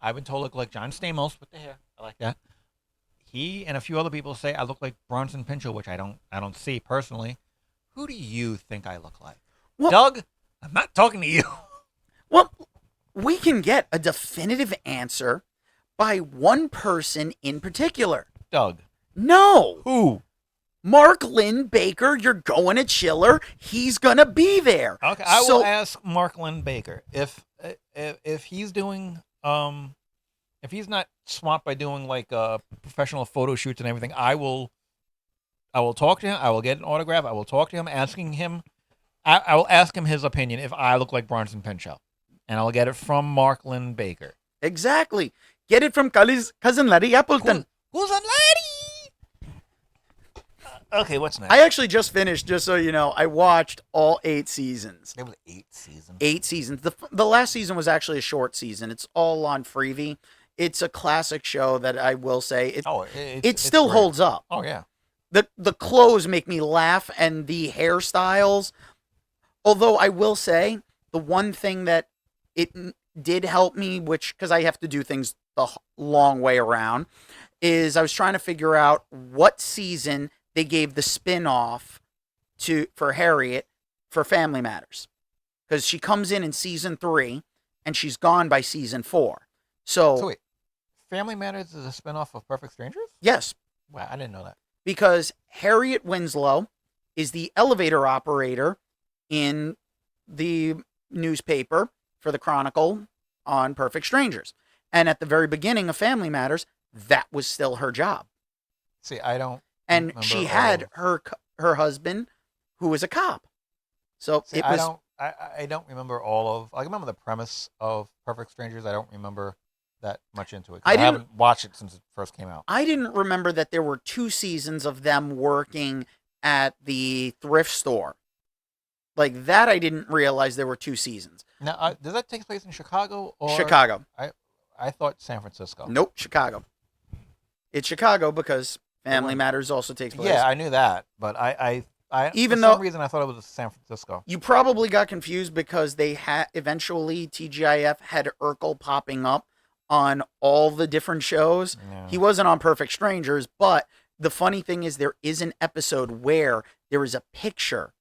I've been told I look like John Stamos with the hair. I like that. He and a few other people say I look like Bronson Pinchot, which I don't see personally. Who do you think I look like? Well, Doug, I'm not talking to you. Well, we can get a definitive answer by one person in particular. Doug. No. Who? Mark Lynn Baker, you're going to Chiller. He's going to be there. Okay, I will ask Mark Lynn Baker if he's doing if he's not swamped by doing like professional photo shoots and everything. I will talk to him. I will get an autograph. I will talk to him, asking him. I will ask him his opinion if I look like Bronson Pinchot, and I'll get it from Mark Lynn Baker. Exactly. Get it from cousin Larry Appleton. Who's on Larry? Okay, what's next? I actually just finished, just so you know, I watched all 8 seasons. There was 8 seasons. 8 seasons. The last season was actually a short season. It's all on Freevee. It's a classic show that I will say it still holds up. Oh yeah. The clothes make me laugh, and the hairstyles. Although I will say the one thing that it did help me, because I have to do things the long way around, is I was trying to figure out what season they gave the spin-off for Harriet for Family Matters. Because she comes in season 3, and she's gone by season 4. So wait, Family Matters is a spinoff of Perfect Strangers? Yes. Wow, I didn't know that. Because Harriet Winslow is the elevator operator in the newspaper for the Chronicle on Perfect Strangers. And at the very beginning of Family Matters, that was still her job. See, I don't. And she had her husband, who was a cop. So See, I don't remember all of. I remember the premise of Perfect Strangers. I don't remember that much into it. I haven't watched it since it first came out. I didn't remember that there were 2 seasons of them working at the thrift store. Like that, I didn't realize there were 2 seasons. Now, does that take place in Chicago or Chicago? I thought San Francisco. Nope, Chicago. It's Chicago because Family Matters also takes place. Yeah, I knew that, but I even for though some reason I thought it was San Francisco. You probably got confused because they had eventually TGIF had Urkel popping up on all the different shows. Yeah. He wasn't on Perfect Strangers, but the funny thing is there is an episode where there is a picture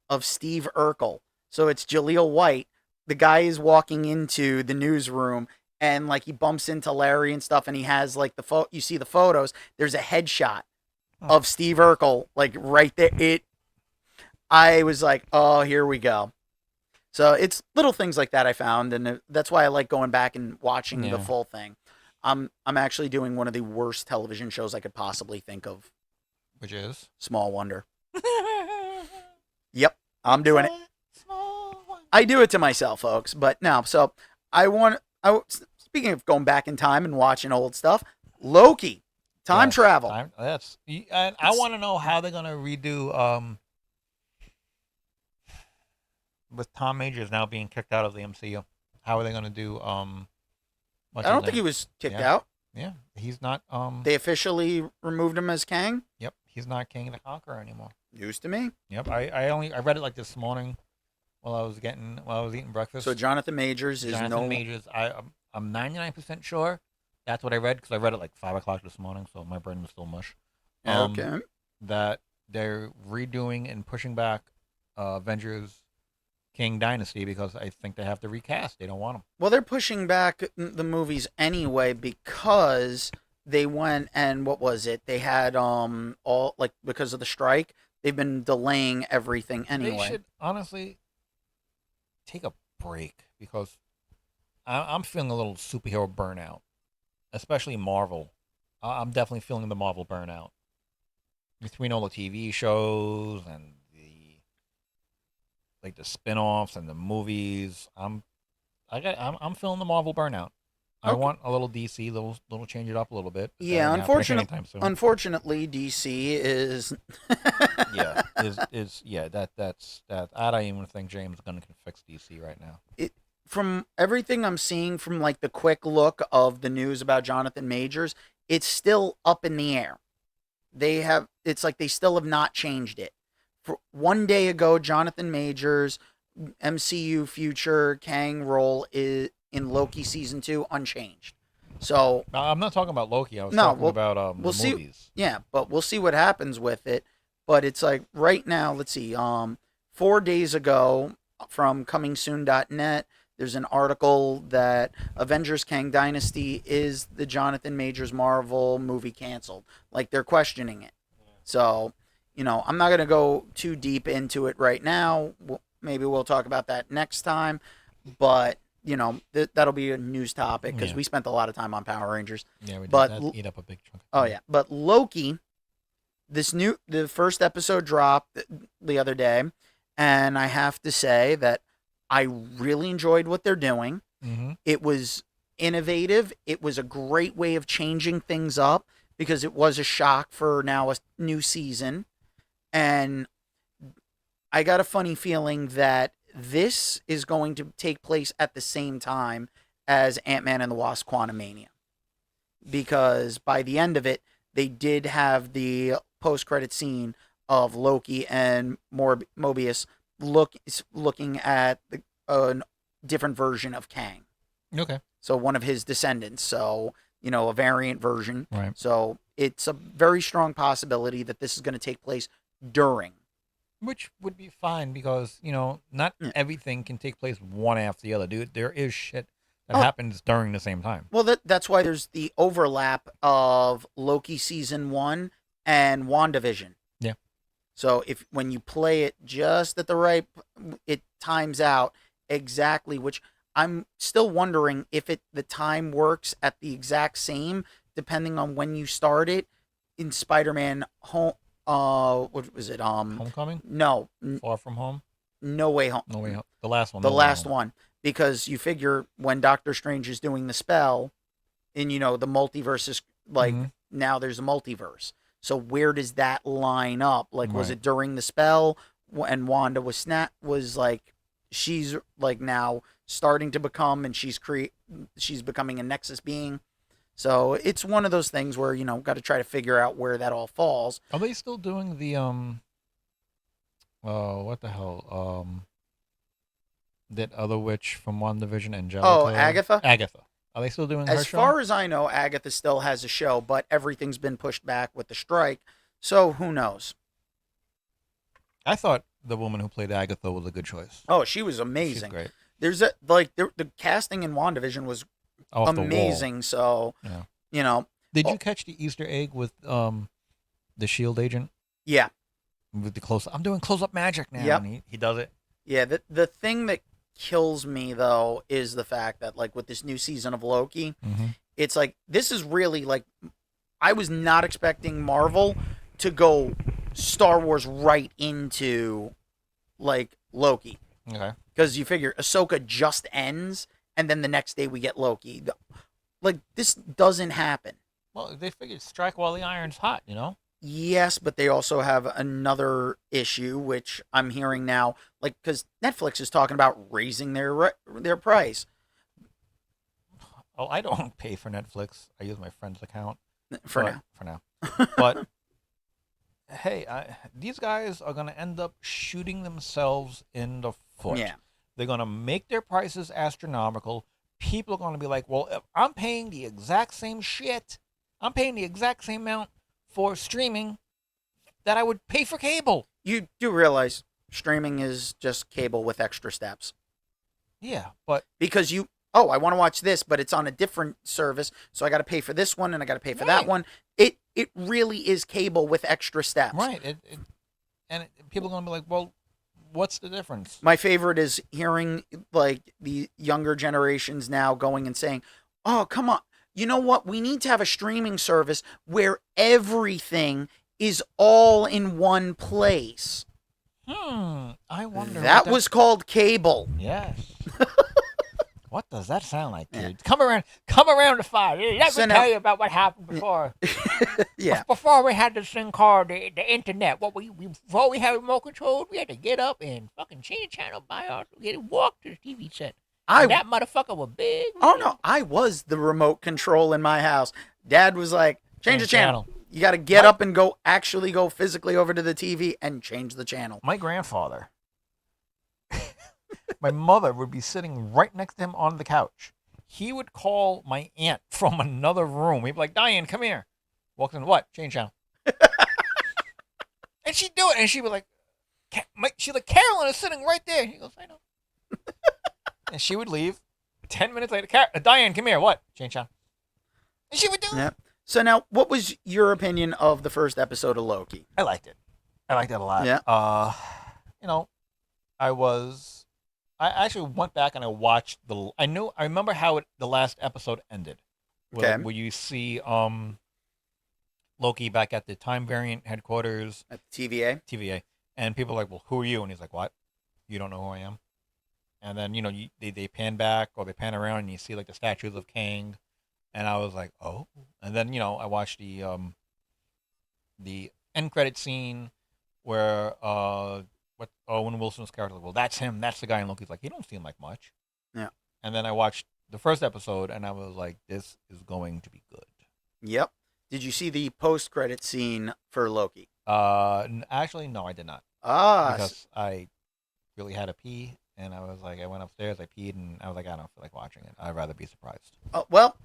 of Steve Urkel. So it's Jaleel White. The guy is walking into the newsroom and like he bumps into Larry and stuff, and he has like you see the photos. There's a headshot of Steve Urkel like right there. I was like, oh, here we go. So it's little things like that I found, and that's why I like going back and watching the full thing. I'm actually doing one of the worst television shows I could possibly think of, which is Small Wonder. Yep, I'm doing it. I do it to myself, folks. But no, so speaking of going back in time and watching old stuff, Loki, time travel. And I want to know how they're gonna redo with Tom Majors now being kicked out of the MCU. How are they gonna do I don't think he was kicked out. Yeah, he's not. They officially removed him as Kang. Yep, he's not King the Conqueror anymore. News to me. Yep, I read it like this morning while I was eating breakfast. So Jonathan Majors is Majors. I'm 99% sure that's what I read because I read it like 5 o'clock this morning, so my brain was still mush. Okay. That they're redoing and pushing back Avengers King Dynasty because I think they have to recast. They don't want them. Well, they're pushing back the movies anyway because they went and what was it? They had all like because of the strike, they've been delaying everything anyway. They should honestly take a break because I'm feeling a little superhero burnout, especially Marvel. I'm definitely feeling the Marvel burnout between all the TV shows and the spin-offs and the movies. I'm feeling the Marvel burnout. I Okay. want a little DC, little change it up a little bit. But that Yeah, ain't happening anytime soon. unfortunately, DC is. Yeah, that's that. I don't even think James Gunn can fix DC right now. From everything I'm seeing from like the quick look of the news about Jonathan Majors, it's still up in the air. It's like they still have not changed it. For one day ago, Jonathan Majors MCU future Kang role is in Loki season 2 unchanged. So I'm not talking about Loki. I was no, talking about we'll the see. movies. Yeah, but we'll see what happens with it. But it's like right now, let's see. 4 days ago, from comingsoon.net, there's an article that Avengers Kang Dynasty is the Jonathan Majors Marvel movie canceled. Like they're questioning it. So, I'm not gonna go too deep into it right now. Maybe we'll talk about that next time. But that'll be a news topic because we spent a lot of time on Power Rangers. Yeah, we did. But That eat up a big chunk. Oh yeah, but Loki, the first episode dropped the other day, and I have to say that I really enjoyed what they're doing. Mm-hmm. It was innovative. It was a great way of changing things up because it was a shock for now a new season, and I got a funny feeling that this is going to take place at the same time as Ant-Man and the Wasp: Quantumania, because by the end of it, they did have the post-credit scene of Loki and Mobius looking at a different version of Kang. Okay. So one of his descendants. So, a variant version. Right. So it's a very strong possibility that this is going to take place during. Which would be fine because, not everything can take place one after the other, dude. There is shit that happens during the same time. Well, that's why there's the overlap of Loki season 1 and WandaVision. Yeah. So when you play it just at the right, it times out exactly, which I'm still wondering if the time works at the exact same, depending on when you start it in Spider-Man Home. What was it? Homecoming? No. Far From Home? No Way Home. No Way Home. The last one. The last one. Because you figure when Doctor Strange is doing the spell, and the multiverse is now there's a multiverse. So where does that line up? Like, was it during the spell and Wanda was like, she's like now starting to become, and she's becoming a Nexus being. So it's one of those things where, got to try to figure out where that all falls. Are they still doing the, what the hell? That other witch from WandaVision, Angelica? Oh, Agatha? Agatha. Are they still doing her show? As far as I know, Agatha still has a show, but everything's been pushed back with the strike. So who knows? I thought the woman who played Agatha was a good choice. Oh, she was amazing. She's great. There's the casting in WandaVision was amazing. So, Did you catch the Easter egg with the S.H.I.E.L.D. agent? Yeah. With the close-up. I'm doing close-up magic now. Yep. And he does it. Yeah, the thing that kills me, though, is the fact that, like, with this new season of Loki, it's like, this is really, like, I was not expecting Marvel to go Star Wars right into, like, Loki. Okay. Because you figure Ahsoka just ends, and then the next day we get Loki. Like, this doesn't happen. Well, they figured strike while the iron's hot, Yes, but they also have another issue, which I'm hearing now, like, because Netflix is talking about raising their price. Oh, I don't pay for Netflix. I use my friend's account. For now. But, hey, these guys are going to end up shooting themselves in the foot. Yeah. They're going to make their prices astronomical. People are going to be like, well, if I'm paying the exact same shit, I'm paying the exact same amount for streaming that I would pay for cable. You do realize streaming is just cable with extra steps. Yeah, but... Because I want to watch this, but it's on a different service, so I got to pay for this one, and I got to pay for that one. It really is cable with extra steps. Right. People are going to be like, well, What's the difference? My favorite is hearing like the younger generations now going and saying, "Oh, come on. You know what? We need to have a streaming service where everything is all in one place." I wonder. That was called cable. Yes. What does that sound like, kids? Come around the fire. Let me tell you about what happened before. Yeah. Before we had this thing called the internet. Before we had remote control, we had to get up and fucking change channel by our walk to the TV set. That motherfucker was big. Oh no, I was the remote control in my house. Dad was like, change the channel. You got to get up and go physically over to the TV and change the channel. My grandfather, my mother would be sitting right next to him on the couch. He would call my aunt from another room. He'd be like, Diane, come here. Walks in, what? Change channel. And she'd do it. And she'd be like, she's like, Carolyn is sitting right there. He goes, I know. And she would leave. 10 minutes later, Diane, come here. What? Change channel. And she would do it. So now, what was your opinion of the first episode of Loki? I liked it. I liked it a lot. Yeah. I actually went back and I watched I remember how the last episode ended. Where you see Loki back at the Time Variant headquarters. At the TVA. And people are like, well, who are you? And he's like, what? You don't know who I am? And then, they pan back or they pan around and you see like the statues of Kang. And I was like, oh. And then, I watched the end credit scene where Owen Wilson's character was like, well, that's him. That's the guy in Loki's like, he don't seem like much. Yeah. And then I watched the first episode and I was like, this is going to be good. Yep. Did you see the post-credit scene for Loki? Actually, no, I did not. Because I really had to pee. And I was like, I went upstairs, I peed, and I was like, I don't feel like watching it. I'd rather be surprised. Well,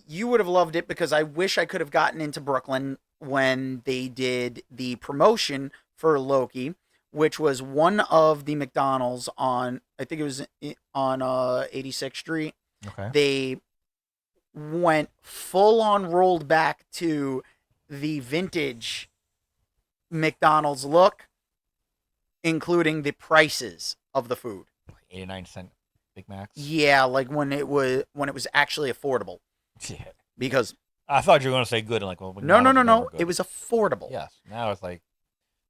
you would have loved it because I wish I could have gotten into Brooklyn when they did the promotion for Loki, which was one of the McDonald's on, I think it was on 86th Street. Okay. They went full on rolled back to the vintage McDonald's look, including the prices of the food. 89-cent Big Macs? Yeah, like when it was actually affordable. Yeah. Because I thought you were going to say good and like, well, no. It was affordable. Yes. Now it's like,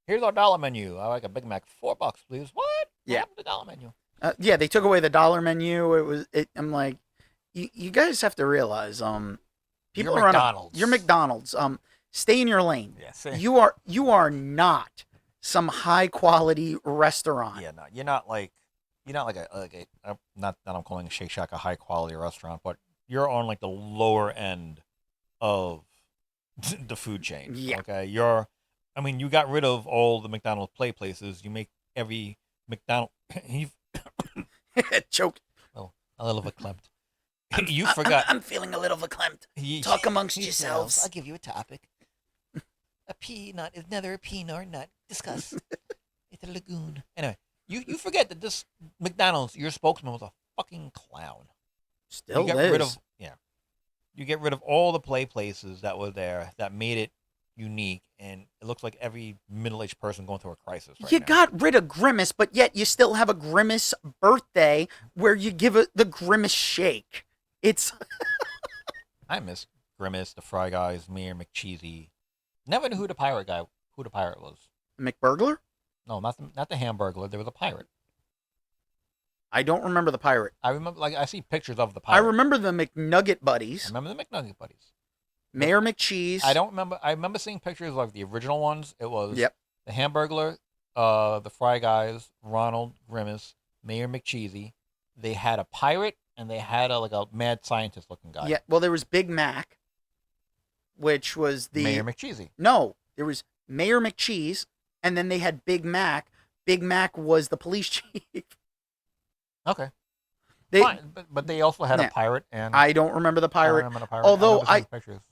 here's our dollar menu. I like a Big Mac, $4, please. What? Yeah. The dollar menu. Yeah, they took away the dollar menu. I'm like, you guys have to realize, people you're are McDonald's. You're McDonald's. Stay in your lane. Yes. You are not some high quality restaurant. Yeah, no, you're not like a not that I'm calling Shake Shack a high quality restaurant, but you're on like the lower end of the food chain. Yeah. Okay. You got rid of all the McDonald's play places. You make every McDonald's. Choke. Oh, a little verklempt. You forgot. I'm feeling a little verklempt. Talk amongst yourselves. I'll give you a topic. A peanut is neither a pea nor a nut. Discuss. It's a lagoon. Anyway, you forget that this McDonald's, your spokesman, was a fucking clown. Still is. You get rid of all the play places that were there that made it unique, and it looks like every middle-aged person going through a crisis right You now. got rid of Grimace, but yet you still have a Grimace birthday where you give it the Grimace shake. It's I miss Grimace, the Fry Guys, Mayor McCheesy. Never knew who the pirate was. McBurglar? No, not the Hamburglar. There was a pirate. I don't remember the pirate. I remember, I see pictures of the pirate. I remember the McNugget buddies. I remember the McNugget buddies. Mayor McCheese. I don't remember. I remember seeing pictures of the original ones. It was the Hamburglar, the Fry Guys, Ronald, Grimace, Mayor McCheesy. They had a pirate and they had a mad scientist looking guy. Yeah. Well, there was Big Mac, which was the Mayor McCheesy. No, there was Mayor McCheese, and then they had Big Mac. Big Mac was the police chief. Okay. Fine, but they also had a pirate, and I don't remember the pirate. I don't remember the pirate. Although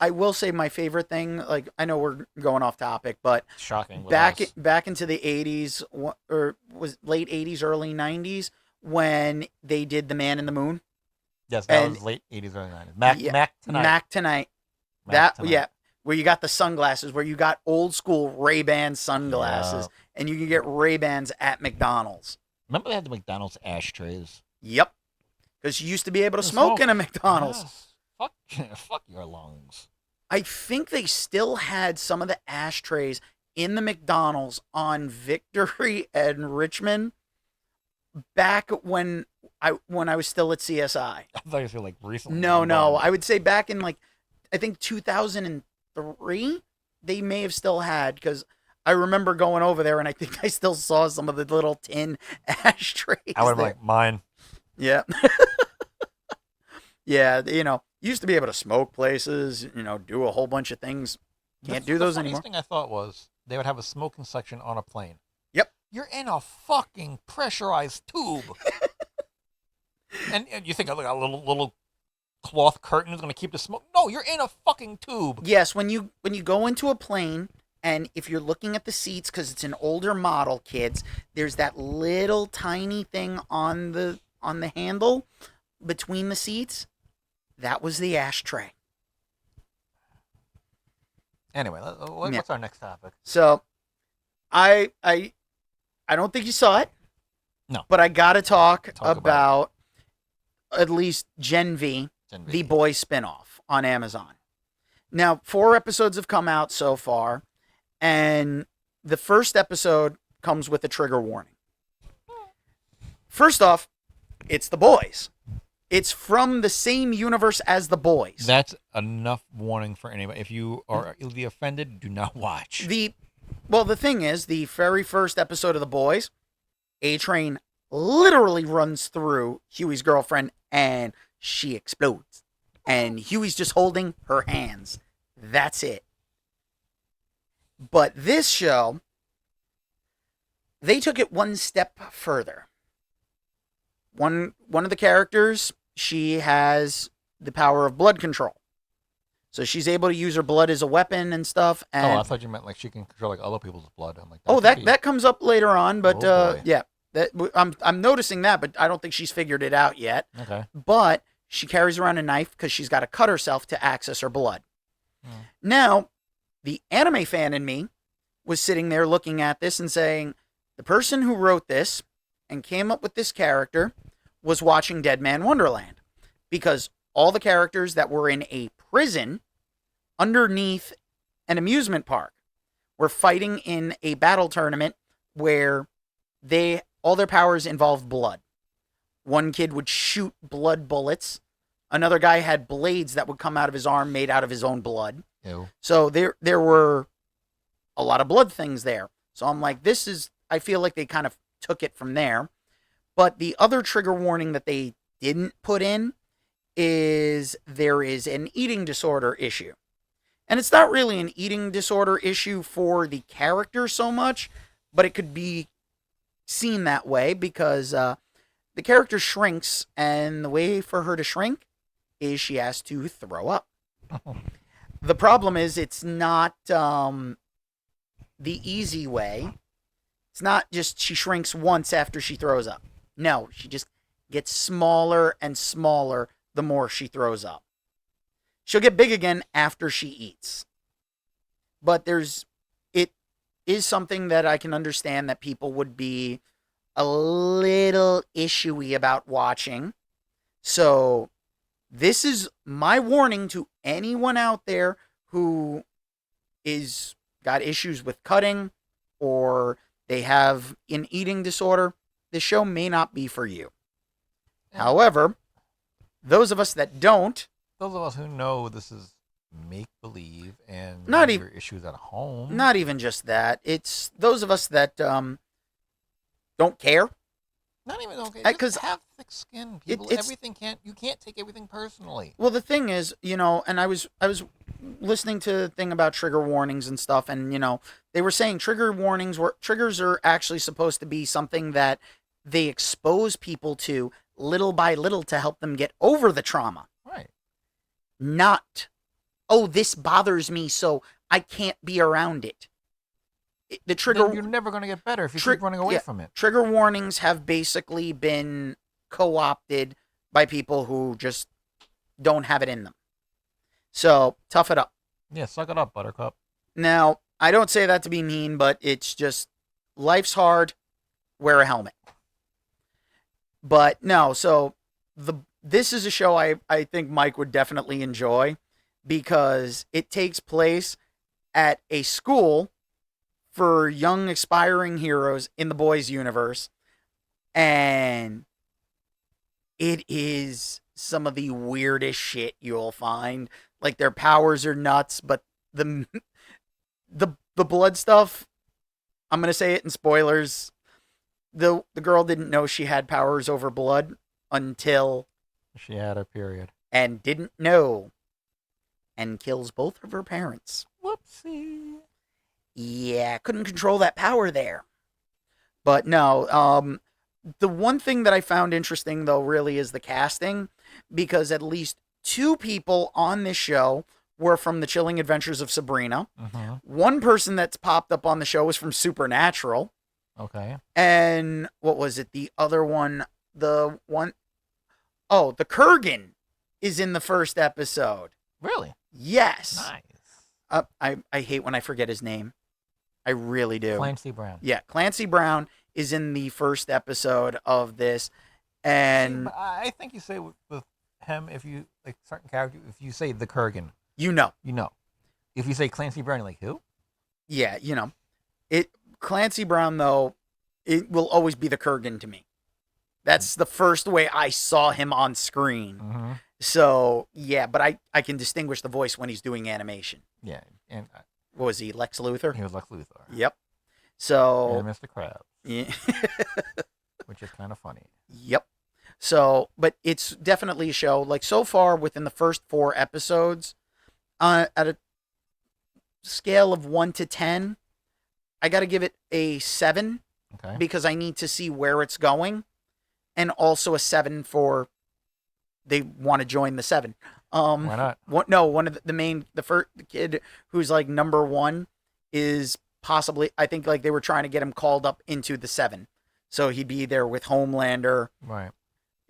I will say my favorite thing, like I know we're going off topic, but shocking. Back into the 80s or was late 80s, early 90s when they did The Man in the Moon. Yes, that was late 80s, early 90s. Mac Tonight. Mac Tonight. where you got the sunglasses, where you got old school Ray-Ban sunglasses, and you can get Ray-Bans at McDonald's. Remember they had the McDonald's ashtrays? Yep. Because you used to be able to smoke in a McDonald's. Yes. Fuck your lungs. I think they still had some of the ashtrays in the McDonald's on Victory and Richmond back when I was still at CSI. I thought you were like recently. No. I would say back in like, I think 2003, they may have still had, because I remember going over there and I think I still saw some of the little tin ashtrays. I would have been like, mine. Yeah. Yeah, used to be able to smoke places, do a whole bunch of things. Can't do those anymore. The thing I thought was they would have a smoking section on a plane. Yep. You're in a fucking pressurized tube. and you think like a little cloth curtain is going to keep the smoke? No, you're in a fucking tube. Yes, when you go into a plane, and if you're looking at the seats, because it's an older model, kids, there's that little tiny thing on the handle between the seats. That was the ashtray. Anyway, what's our next topic? So, I don't think you saw it. No. But I got to talk about at least Gen V, the Boys spinoff on Amazon. Now, 4 episodes have come out so far, and the first episode comes with a trigger warning. First off, it's The Boys. It's from the same universe as The Boys. That's enough warning for anybody. If you are easily offended, do not watch. The thing is, the very first episode of The Boys, A-Train literally runs through Huey's girlfriend and she explodes. And Huey's just holding her hands. That's it. But this show, they took it one step further. One of the characters, she has the power of blood control. So she's able to use her blood as a weapon and stuff. And I thought you meant like she can control like other people's blood. I'm like, that comes up later on, but yeah, I'm noticing that, but I don't think she's figured it out yet. Okay. But she carries around a knife because she's got to cut herself to access her blood. Now, the anime fan in me was sitting there looking at this and saying, the person who wrote this and came up with this character was watching Dead Man Wonderland, because all the characters that were in a prison underneath an amusement park were fighting in a battle tournament where all their powers involved blood. One kid would shoot blood bullets. Another guy had blades that would come out of his arm made out of his own blood. Ew. So there were a lot of blood things there. So I'm like, I feel like they kind of took it from there. But the other trigger warning that they didn't put in is there is an eating disorder issue. And it's not really an eating disorder issue for the character so much, but it could be seen that way because the character shrinks, and the way for her to shrink is she has to throw up. The problem is it's not the easy way. It's not just she shrinks once after she throws up. No, she just gets smaller and smaller the more she throws up. She'll get big again after she eats. But it is something that I can understand that people would be a little issue-y about watching. So this is my warning to anyone out there who is got issues with cutting or they have an eating disorder. This show may not be for you. However, those of us that don't, those of us who know this is make-believe and not your issues at home. Not even just that. It's those of us that don't care. Not even okay. Because have thick skin, people. You can't take everything personally. Well, the thing is, and I was listening to the thing about trigger warnings and stuff, and they were saying triggers are actually supposed to be something that they expose people to little by little to help them get over the trauma. Right. Not, this bothers me, so I can't be around it. The trigger. Then you're never going to get better if you keep running away from it. Trigger warnings have basically been co-opted by people who just don't have it in them. So tough it up. Yeah, suck it up, Buttercup. Now, I don't say that to be mean, but it's just life's hard. Wear a helmet. But no, so this is a show I think Mike would definitely enjoy because it takes place at a school for young aspiring heroes in the boys universe, and it is some of the weirdest shit you'll find. Like their powers are nuts, but the the blood stuff, I'm going to say it in spoilers. The girl didn't know she had powers over blood until She had a period. and didn't know and kills both of her parents. Whoopsie. Yeah, couldn't control that power there. But no, the one thing that I found interesting though really is the casting because at least two people on this show were from The Chilling Adventures of Sabrina. Mm-hmm. One person that's popped up on the show was from Supernatural. Okay. And what was it? The other one, the one, oh, the Kurgan is in the first episode. Really? Yes. Nice. I hate when I forget his name. I really do. Clancy Brown. Yeah, Clancy Brown is in the first episode of this, and But I think you say with him, if you like certain character, if you say the Kurgan, you know, If you say Clancy Brown, you're like who? yeah, it. Clancy Brown though, it will always be the Kurgan to me. That's the first way I saw him on screen. Mm-hmm. So yeah, but I can distinguish the voice when he's doing animation. Yeah, and What was he, Lex Luthor? he was Lex Luthor. Yep. So And Mr. Krabs, yeah. which is kind of funny. Yep. So, but it's definitely a show. Like so far, within the first 4 episodes, at a scale of 1 to 10, I got to give it a 7 Okay. because I need to see where it's going, and also a 7 for they want to join the 7. Why not? One of the kid who's like number 1 is possibly, I think like they were trying to get him called up into the 7, so he'd be there with Homelander. Right.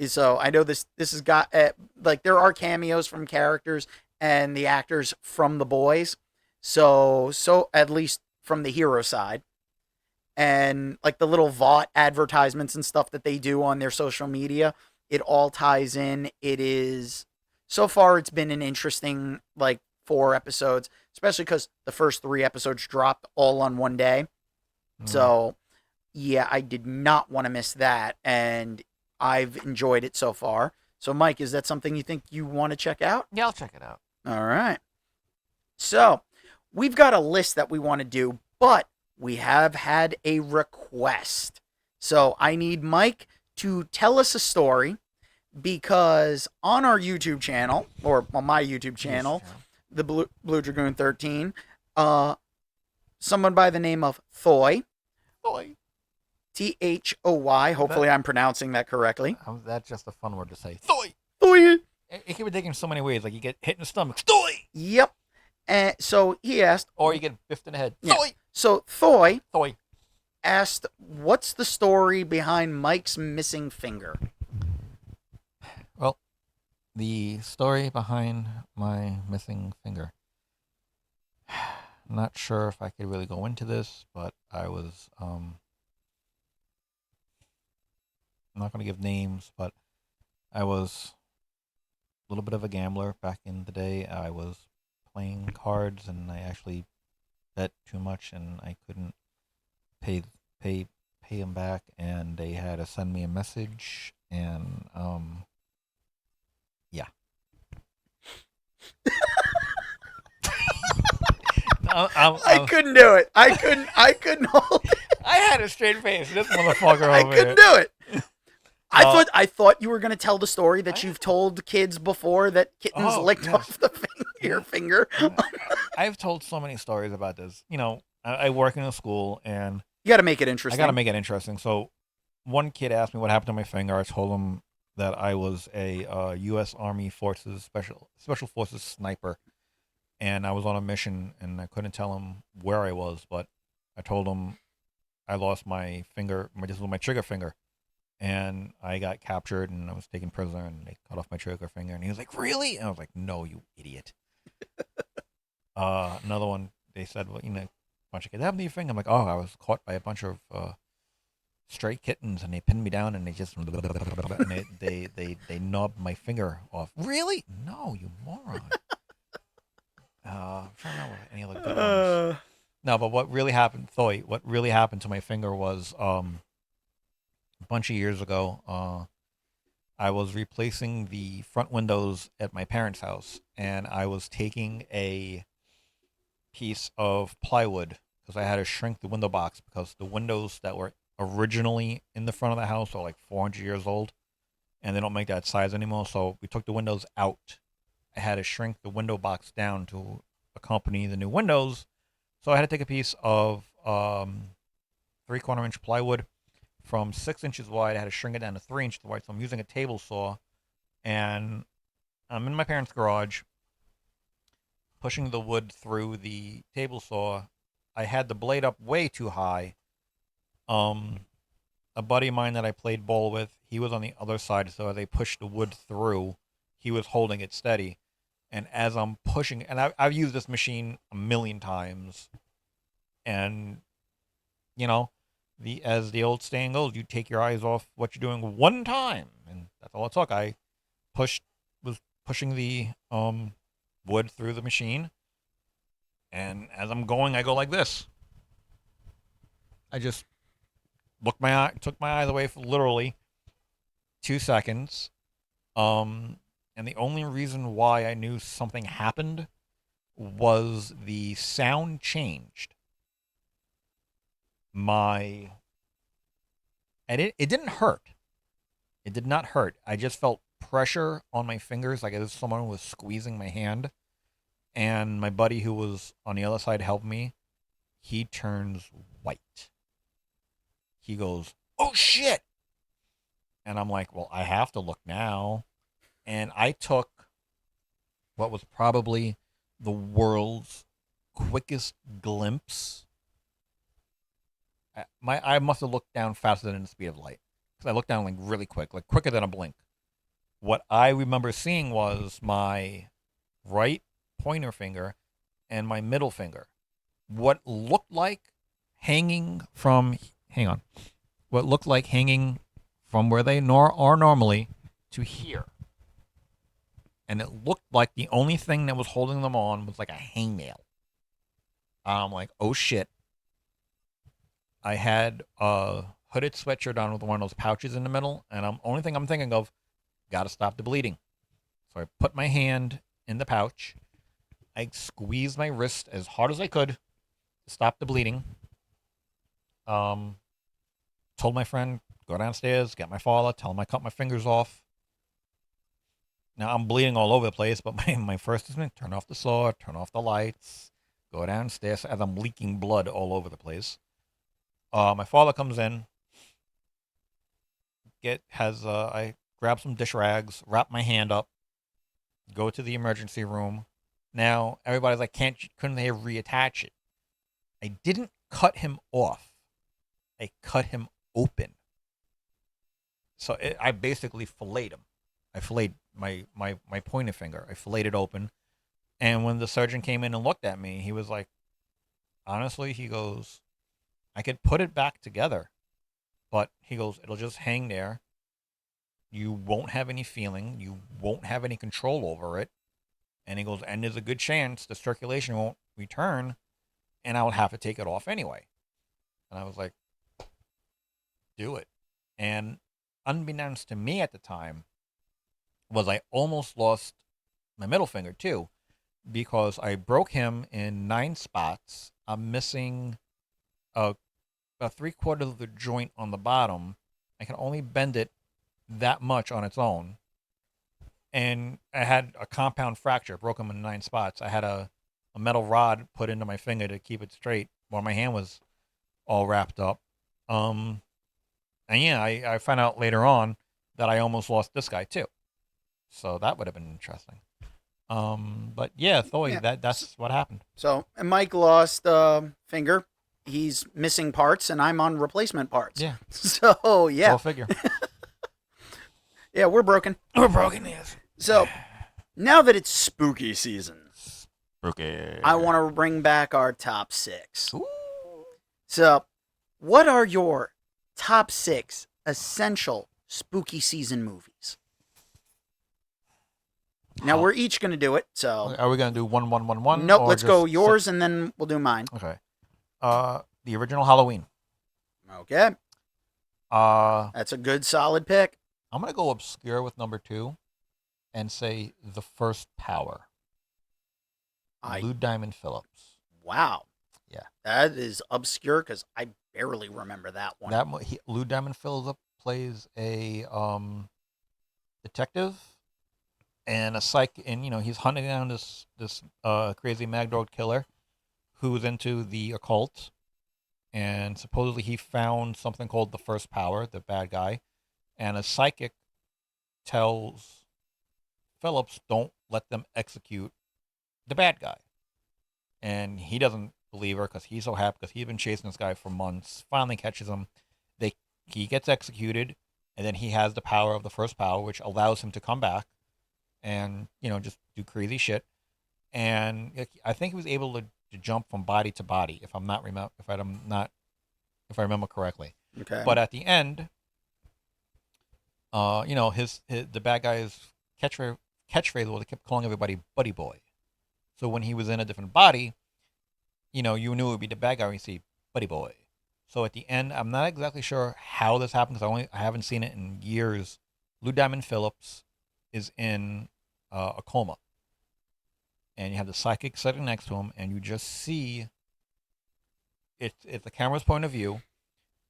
So I know this has got like there are cameos from characters and the actors from the boys, so at least from the hero side, and like the little Vought advertisements and stuff that they do on their social media, it all ties in. It is so far it's been an interesting like 4 episodes, especially because the first 3 episodes dropped all on one day. So yeah, I did not want to miss that, and I've enjoyed it so far. So, Mike, is that something you think you want to check out? Yeah, I'll check it out. All right. So, we've got a list that we want to do, but we have had a request. So, I need Mike to tell us a story because on our YouTube channel, or on my YouTube channel, the Blue Dragoon 13, someone by the name of Thoy, Thoy. Hopefully, I'm pronouncing that correctly. That's just a fun word to say. Thoy. Thoy. It can be taken so many ways. Like you get hit in the stomach. Thoy. Yep. And so he asked, or you get biffed in the head. Yeah. Thoy. So Thoy Thoy. asked, "What's the story behind Mike's missing finger?" Well, the story behind my missing finger. I'm not sure if I could really go into this, but I was I'm not going to give names, but I was a little bit of a gambler back in the day. I was playing cards, and I actually bet too much, and I couldn't pay them back, and they had to send me a message, and yeah. I couldn't do it. I couldn't hold it. I had a straight face. This motherfucker I over couldn't here. do it. I thought you were going to tell the story that you've told kids before that kittens licked off your finger. I've told so many stories about this. You know, I work in a school, and you got to make it interesting. I got to make it interesting. So, one kid asked me what happened to my finger. I told him that I was a U.S. Army Forces Special Forces sniper, and I was on a mission, and I couldn't tell him where I was, but I told him I lost my finger, my trigger finger. And I got captured, and I was taken prisoner, and they cut off my trigger finger. And he was like, "Really?" And I was like, "No, you idiot." Another one, they said, well, a bunch of kids, have anything? I'm like, oh, I was caught by a bunch of stray kittens, and they pinned me down, and they just and they knobbed my finger off. Really? No, you moron. I'm trying to remember any other good ones. No, but what really happened, what really happened to my finger was a bunch of years ago. I was replacing the front windows at my parents' house, and I was taking a piece of plywood because I had to shrink the window box because the windows that were originally in the front of the house are like 400 years old, and they don't make that size anymore. So we took the windows out. I had to shrink the window box down to accompany the new windows. So I had to take a piece of 3/4 inch plywood from 6 inches wide. I had to shrink it down to 3 inches wide. So I'm using a table saw, and I'm in my parents' garage, pushing the wood through the table saw. I had the blade up way too high. A buddy of mine that I played ball with, he was on the other side, so as I pushed the wood through, he was holding it steady. And as I'm pushing, and I've used this machine a million times, and as the old saying goes, you take your eyes off what you're doing one time, and that's all it took. I was pushing the wood through the machine, and as I'm going, I go like this. I just took my eyes away for literally 2 seconds. And the only reason why I knew something happened was the sound changed. And it didn't hurt. It did not hurt. I just felt pressure on my fingers, like as if someone was squeezing my hand. And my buddy who was on the other side helped me. He turns white. He goes, "Oh shit!" And I'm like, "Well, I have to look now." And I took what was probably the world's quickest glimpse. I must have looked down faster than the speed of light because I looked down like really quick, like quicker than a blink. What I remember seeing was my right pointer finger and my middle finger. What looked like hanging from where they are normally to here. And it looked like the only thing that was holding them on was like a hangnail. I'm like, oh shit. I had a hooded sweatshirt on with one of those pouches in the middle, and only thing I'm thinking of, gotta stop the bleeding. So I put my hand in the pouch. I squeezed my wrist as hard as I could to stop the bleeding. Told my friend, go downstairs, get my father, tell him I cut my fingers off. Now I'm bleeding all over the place, but my first instinct, turn off the saw, turn off the lights, go downstairs as I'm leaking blood all over the place. My father comes in, I grab some dish rags, wrap my hand up, go to the emergency room. Now everybody's like, couldn't they reattach it? I didn't cut him off. I cut him open. So I basically filleted him. I filleted my pointer finger. I filleted it open. And when the surgeon came in and looked at me, he was like, honestly, he goes, I could put it back together. But he goes, it'll just hang there. You won't have any feeling. You won't have any control over it. And he goes, and there's a good chance the circulation won't return, and I would have to take it off anyway. And I was like, do it. And unbeknownst to me at the time, was I almost lost my middle finger too, because I broke him in 9 spots. I'm missing about 3/4 of the joint on the bottom. I can only bend it that much on its own. And I had a compound fracture, broke him in 9 spots. I had a metal rod put into my finger to keep it straight while my hand was all wrapped up. And yeah, I found out later on that I almost lost this guy too. So that would have been interesting. But yeah, Thoy, Yeah. that's what happened. So, and Mike lost a finger. He's missing parts, and I'm on replacement parts. Yeah. So, yeah. Go figure. Yeah, we're broken. We're broken, yes. So, now that it's spooky season, Okay. I want to bring back our top 6. Ooh. So, what are your top 6 essential spooky season movies? Now, we're each going to do it, so... Are we going to do 1, 1, 1, 1? Nope, or let's just go yours, 6? and then we'll do mine. Okay. The original Halloween. Okay. Uh, That's a good, solid pick. I'm going to go obscure with number 2 and say The First Power. Lou Diamond Phillips. Wow. Yeah. That is obscure because I barely remember that one. Lou Diamond Phillips plays a detective and a psych, and he's hunting down this crazy mad dog killer who's into the occult, and supposedly he found something called the First Power, the bad guy, and a psychic tells Phillips, don't let them execute the bad guy. And he doesn't believe her because he's so happy because he's been chasing this guy for months. Finally catches him. He gets executed, and then he has the power of the First Power, which allows him to come back and just do crazy shit. And I think he was able to jump from body to body, if I remember correctly. Okay. But at the end, the bad guy's catchphrase was, he kept calling everybody Buddy Boy. So when he was in a different body, you knew it would be the bad guy when you see Buddy Boy. So at the end, I'm not exactly sure how this happened because I haven't seen it in years. Lou Diamond Phillips is in a coma. And you have the psychic sitting next to him, and you just see it's the camera's point of view.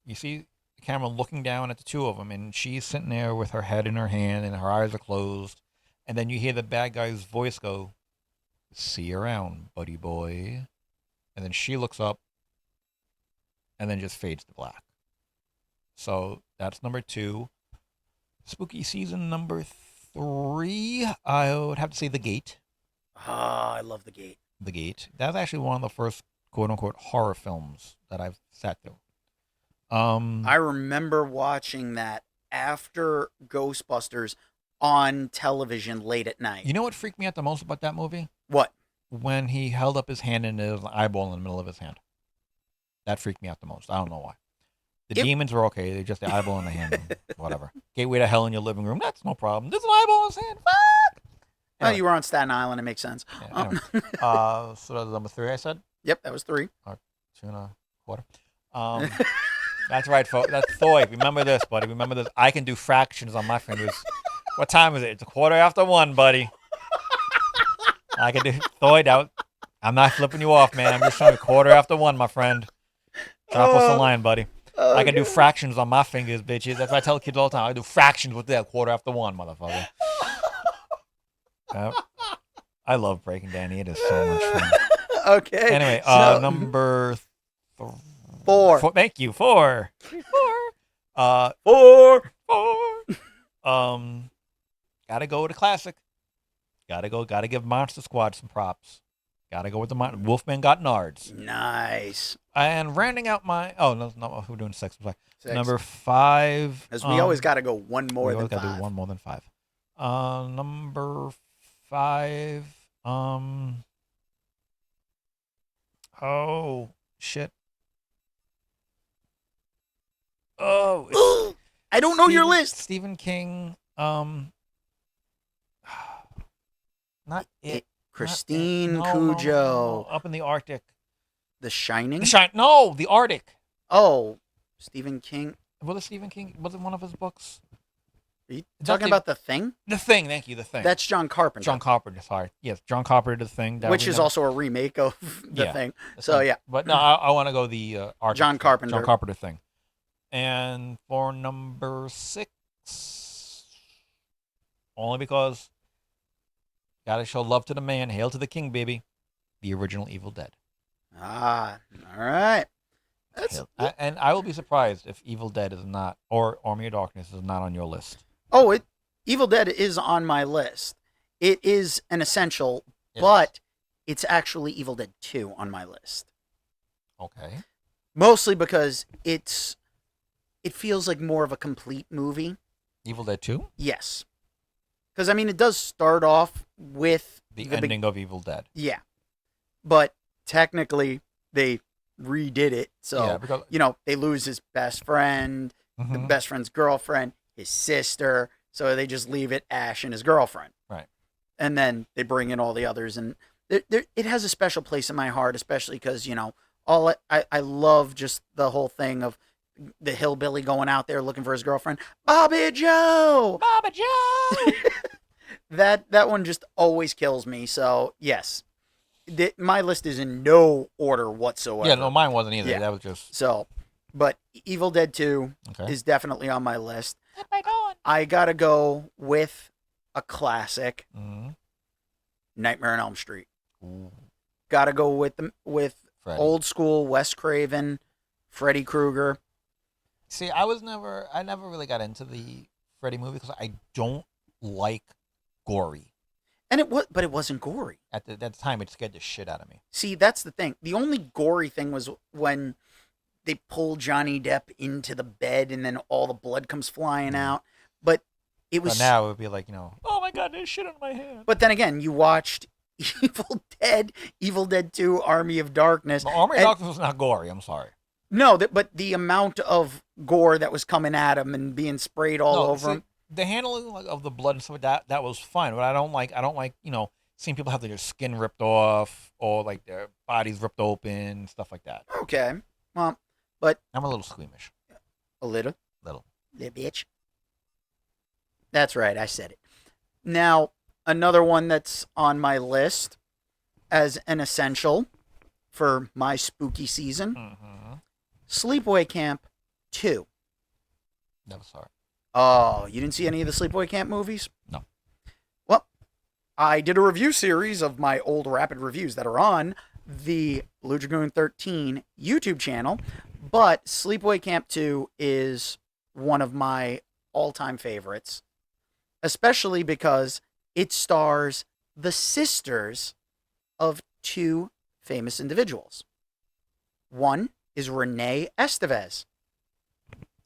You see the camera looking down at the two of them, and she's sitting there with her head in her hand, and her eyes are closed. And then you hear the bad guy's voice go, "See you around, buddy boy." And then she looks up, and then just fades to black. So that's number 2. Spooky season number 3, I would have to say The Gate. I love The Gate. The Gate. That's actually one of the first quote-unquote horror films that I've sat through. I remember watching that after Ghostbusters on television late at night. You know what freaked me out the most about that movie? What? When he held up his hand and there was an eyeball in the middle of his hand. That freaked me out the most. I don't know why. The demons were okay. They just the eyeball in the hand. Whatever. Gateway to hell in your living room. That's no problem. There's an eyeball in his hand. Fuck! Anyway. Oh, you were on Staten Island. It makes sense. Yeah, anyway. So that was number 3, I said? Yep, that was 3. 2.25. That's right, folks. That's Thoy. Remember this, buddy. Remember this. I can do fractions on my fingers. What time is it? It's 1:15, buddy. I can do Thoy out. I'm not flipping you off, man. I'm just showing you 1:15, my friend. Drop us a line, buddy. I can do fractions on my fingers, bitches. That's what I tell kids all the time. I do fractions with that 1:15, motherfucker. Yep. I love Breaking Danny. It is so much fun. Okay. Anyway, number 4. Thank you. 4. 4. 4. Gotta go with a classic. Gotta give Monster Squad some props. Gotta go with the Wolfman Got Nards. Nice. And rounding out my no, we're doing 6. 6. Number 5. As we always gotta go one more than 5. Gotta do one more than 5. Number 5. Oh shit. Oh, I don't know your list. Stephen King. Not it. Christine No, Cujo. no. Up in the Arctic. The Shining. No, the Arctic. Oh, Stephen King. Was it Stephen King? Was it one of his books? Are you talking about The Thing? The Thing. Thank you. The Thing. That's John Carpenter. John Carpenter. Sorry. Yes, John Carpenter. The Thing. Which is also a remake of The Thing. So yeah. But no, I want to go the Arctic. John Carpenter. John Carpenter Thing. And for number 6, only because gotta show love to the man, hail to the king, baby. The original Evil Dead. All right. And I will be surprised if Evil Dead is not, or Army of Darkness is not on your list. Oh, Evil Dead is on my list. It is an essential, but it's actually Evil Dead 2 on my list. Okay. Mostly because it feels like more of a complete movie. Evil Dead 2? Yes. Because, I mean, it does start off with the ending of Evil Dead. Yeah. but technically they redid it. Yeah, So, because they lose his best friend, the mhm, best friend's girlfriend, his sister. So they just leave it Ash and his girlfriend. right. And then they bring in all the others. And it has a special place in my heart, especially because, I love just the whole thing of the hillbilly going out there looking for his girlfriend. Bobby Joe! Baba Joe. That one just always kills me. So, yes, my list is in no order whatsoever. Yeah, no, mine wasn't either. Yeah. That was just So, but Evil Dead 2 okay. is definitely on my list. What am I doing? I gotta go with a classic, Mm-hmm. Nightmare on Elm Street. Ooh, Gotta go with Freddy. old school Wes Craven, Freddy Krueger. See, I never really got into the Freddy movie because I don't like gory. And but it wasn't gory. At the time, it scared the shit out of me. See, that's the thing. The only gory thing was when they pull Johnny Depp into the bed and then all the blood comes flying out. But it was. But now it would be like, oh my god, there's shit on my hand. But then again, you watched Evil Dead 2, Army of Darkness. Well, Army of Darkness was not gory. I'm sorry. No, but the amount of gore that was coming at him and being sprayed all over him. The handling of the blood and stuff like that was fine. But I don't like seeing people have their skin ripped off or like their bodies ripped open, stuff like that. Okay, well, but I'm a little squeamish. a little Little. bitch. That's right, I said it. Now, another one that's on my list as an essential for my spooky season, Mm-hmm. Sleepaway Camp 2. Never saw it. Oh, you didn't see any of the Sleepaway Camp movies? No. Well, I did a review series of my old rapid reviews that are on the Blue Dragoon 13 YouTube channel, but Sleepaway Camp 2 is one of my all-time favorites, especially because it stars the sisters of two famous individuals. One is Renee Estevez.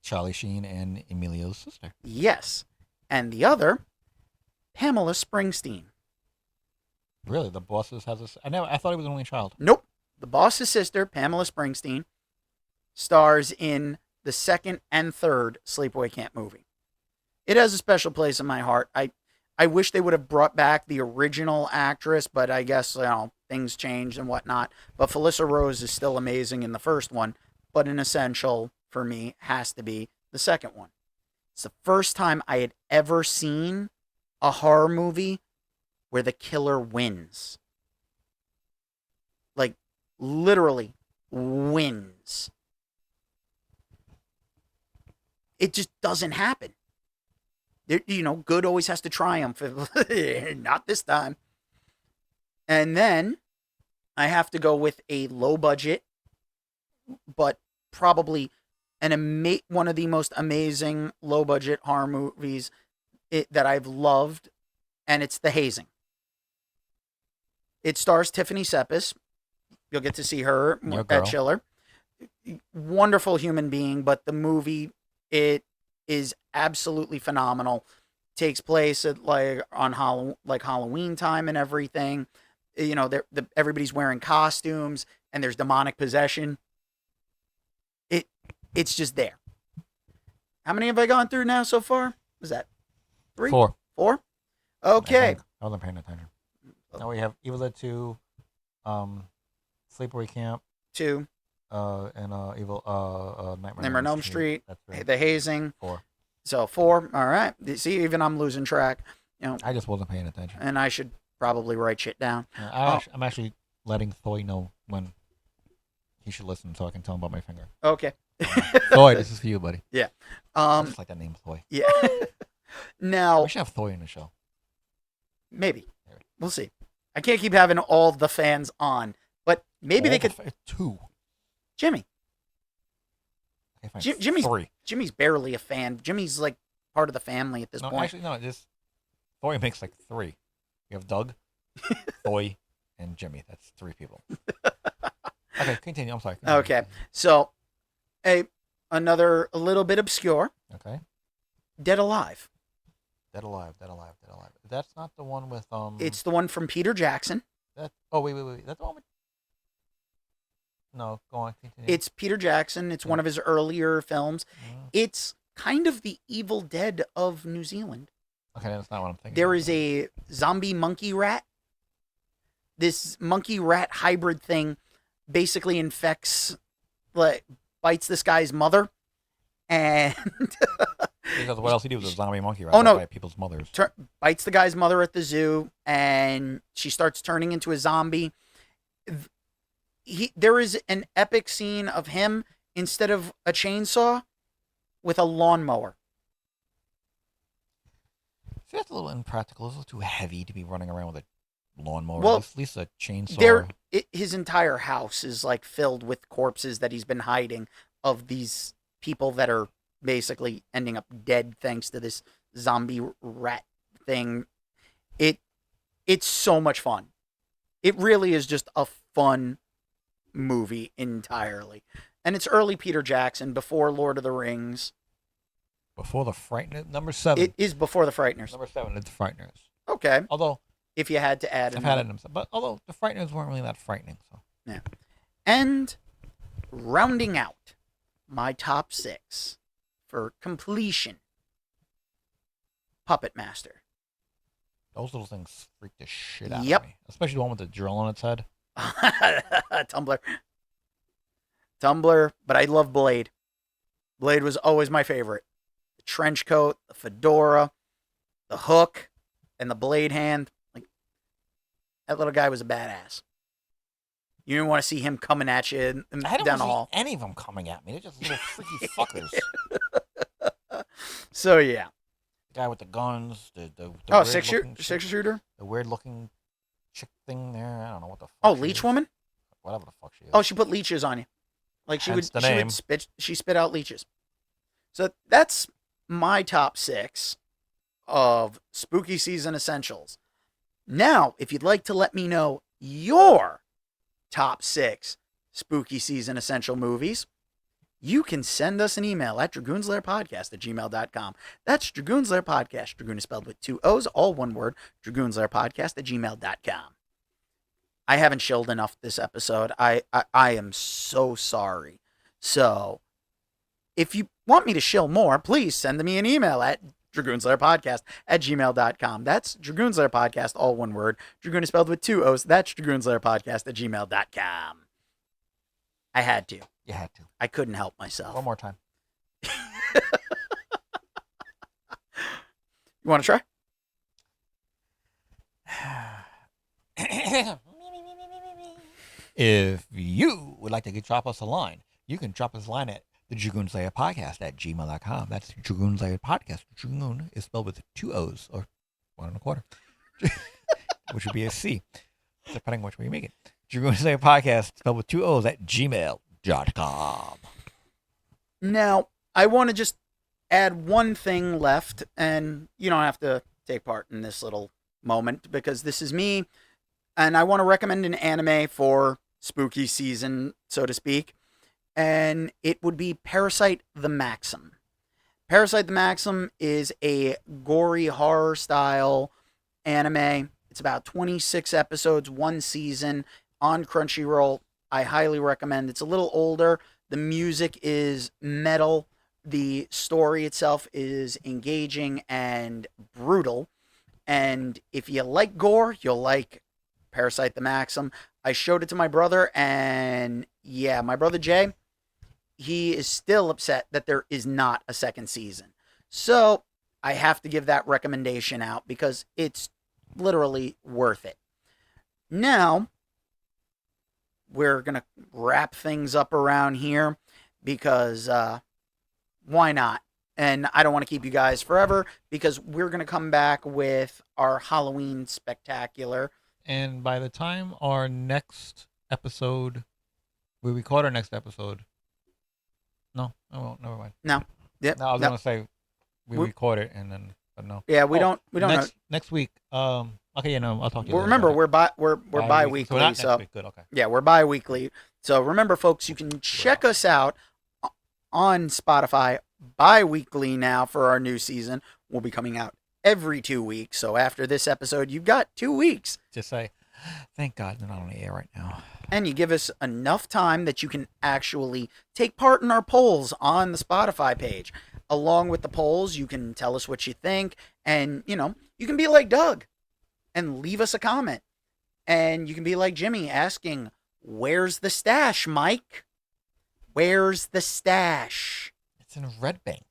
Charlie Sheen and Emilio's sister. Yes. And the other, Pamela Springsteen. Really, the bosses has a. I thought he was an only child. Nope. The boss's sister, Pamela Springsteen, stars in the second and third Sleepaway Camp movie. It has a special place in my heart. I wish they would have brought back the original actress, but I guess, things changed and whatnot. But Felissa Rose is still amazing in the first one, but an essential for me has to be the second one. It's the first time I had ever seen a horror movie where the killer wins. Like, literally wins. It just doesn't happen. Good always has to triumph. Not this time. And then I have to go with a low budget, but probably one of the most amazing low budget horror movies that I've loved, and it's The Hazing. It stars Tiffany Seppes. You'll get to see her at Chiller. Wonderful human being, but the movie, it is absolutely phenomenal. Takes place at on Halloween time and everything. Everybody's wearing costumes and there's demonic possession. It's just there. How many have I gone through now so far? Was that 3? 4. 4? Okay. I wasn't paying attention. Now we have Evil Dead 2, Sleepaway Camp 2. And Nightmare on Elm Street. That's right. The Hazing. 4. So 4. All right. See, even I'm losing track. I just wasn't paying attention. And I should probably write shit down. I'm actually letting Thoy know when he should listen, so I can tell him about my finger. Okay. Thoy, this is for you, buddy. Yeah. I just like that name, Thoy. Yeah. Now we should have Thoy in the show. Maybe. We'll see. I can't keep having all the fans on, but maybe they could. 2. Jimmy. Okay, fine. Jimmy's 3. Jimmy's barely a fan. Jimmy's like part of the family at this point. Actually, no. Thoy makes like 3. You have Doug, Thoy, and Jimmy. That's 3 people. Okay, continue. I'm sorry. Continue. Okay, so another a little bit obscure. Okay. Dead Alive. Dead Alive. That's not the one with It's the one from Peter Jackson. Wait. That's the one with No, go on. Continue. It's Peter Jackson. It's one of his earlier films. Mm. It's kind of the Evil Dead of New Zealand. Okay, that's not what I'm thinking. There is a zombie monkey rat. This monkey rat hybrid thing basically infects, like, bites this guy's mother, and because what else he do with a zombie monkey rat? Oh, no. Bite people's mothers. Bites the guy's mother at the zoo, and she starts turning into a zombie. There is an epic scene of him, instead of a chainsaw, with a lawnmower. See, that's a little impractical. It's a little too heavy to be running around with a lawnmower. Well, at least a chainsaw. His entire house is like filled with corpses that he's been hiding of these people that are basically ending up dead thanks to this zombie rat thing. It's so much fun. It really is just a fun movie entirely. And it's early Peter Jackson, before Lord of the Rings. Before the Frighteners? Number 7. It is before the Frighteners. Number 7 is the Frighteners. Okay. Although, if you had to add I've had it in them. But although the Frighteners weren't really that frightening. So. Yeah. And rounding out my top 6 for completion, Puppet Master. Those little things freak the shit out Yep. of me. Especially the one with the drill on its head. Tumbler, but I love Blade. Blade was always my favorite. The trench coat, the fedora, the hook, and the blade hand. Like, that little guy was a badass. You didn't want to see him coming at you I don't down the see hall. any of them coming at me. They're just little freaky fuckers. So yeah. The guy with the guns, the Oh, weird six looking shooter. The weird looking chick thing there. I don't know what the fuck. Oh, she leech is. woman. Whatever the fuck she is. Oh, she put leeches on you. Like Hence the name. she spit out leeches. So that's my top 6 of spooky season essentials. Now, if you'd like to let me know your top 6 spooky season essential movies, you can send us an email at dragoonslairpodcast@gmail.com. That's Dragoon's Lair Podcast. Dragoon is spelled with 2 O's, all one word. dragoonslairpodcast@gmail.com. I haven't chilled enough this episode. I am so sorry. So, if you want me to shill more, please send me an email at dragoonslairpodcast@gmail.com. That's Dragoon's Lair Podcast, all one word. Dragoon is spelled with 2 O's. That's dragoonslairpodcast@gmail.com. I had to. You had to. I couldn't help myself. One more time. You want to try? If you would like to drop us a line, you can drop us a line at the Dragoon Slayer Podcast @gmail.com. That's Dragoon Slayer Podcast. Dragoon is spelled with 2 O's, or 1 1/4, which would be a C, depending on which way you make it. Dragoon Slayer Podcast spelled with 2 O's @gmail.com. Now, I want to just add one thing left, and you don't have to take part in this little moment because this is me, and I want to recommend an anime for spooky season, so to speak, and it would be Parasite the Maxim. Parasite the Maxim is a gory horror style anime. It's about 26 episodes, 1 season on Crunchyroll. I highly recommend. It's a little older. The music is metal. The story itself is engaging and brutal. And if you like gore, you'll like Parasite the Maxim. I showed it to my brother, and yeah, my brother Jay, he is still upset that there is not a second season. So I have to give that recommendation out because it's literally worth it. Now, we're going to wrap things up around here because why not? And I don't want to keep you guys forever because we're going to come back with our Halloween spectacular. And by the time our next episode, we record our next episode. No, I won't. Never mind. No. Yep. No, I was no. going to say we record it and then, but no. Yeah, we don't next week. Okay, yeah, no, I'll talk to you. Well, remember, we're bi-weekly. So not So next week. Good, okay. yeah, we're bi-weekly. So remember, folks, you can check us out on Spotify bi-weekly now for our new season. We'll be coming out every 2 weeks. So after this episode, you've got 2 weeks. Just say, thank God they're not on the air right now. And you give us enough time that you can actually take part in our polls on the Spotify page. Along with the polls, you can tell us what you think. And, you can be like Doug and leave us a comment. And you can be like Jimmy asking, where's the stash, Mike? Where's the stash? It's in Red Bank.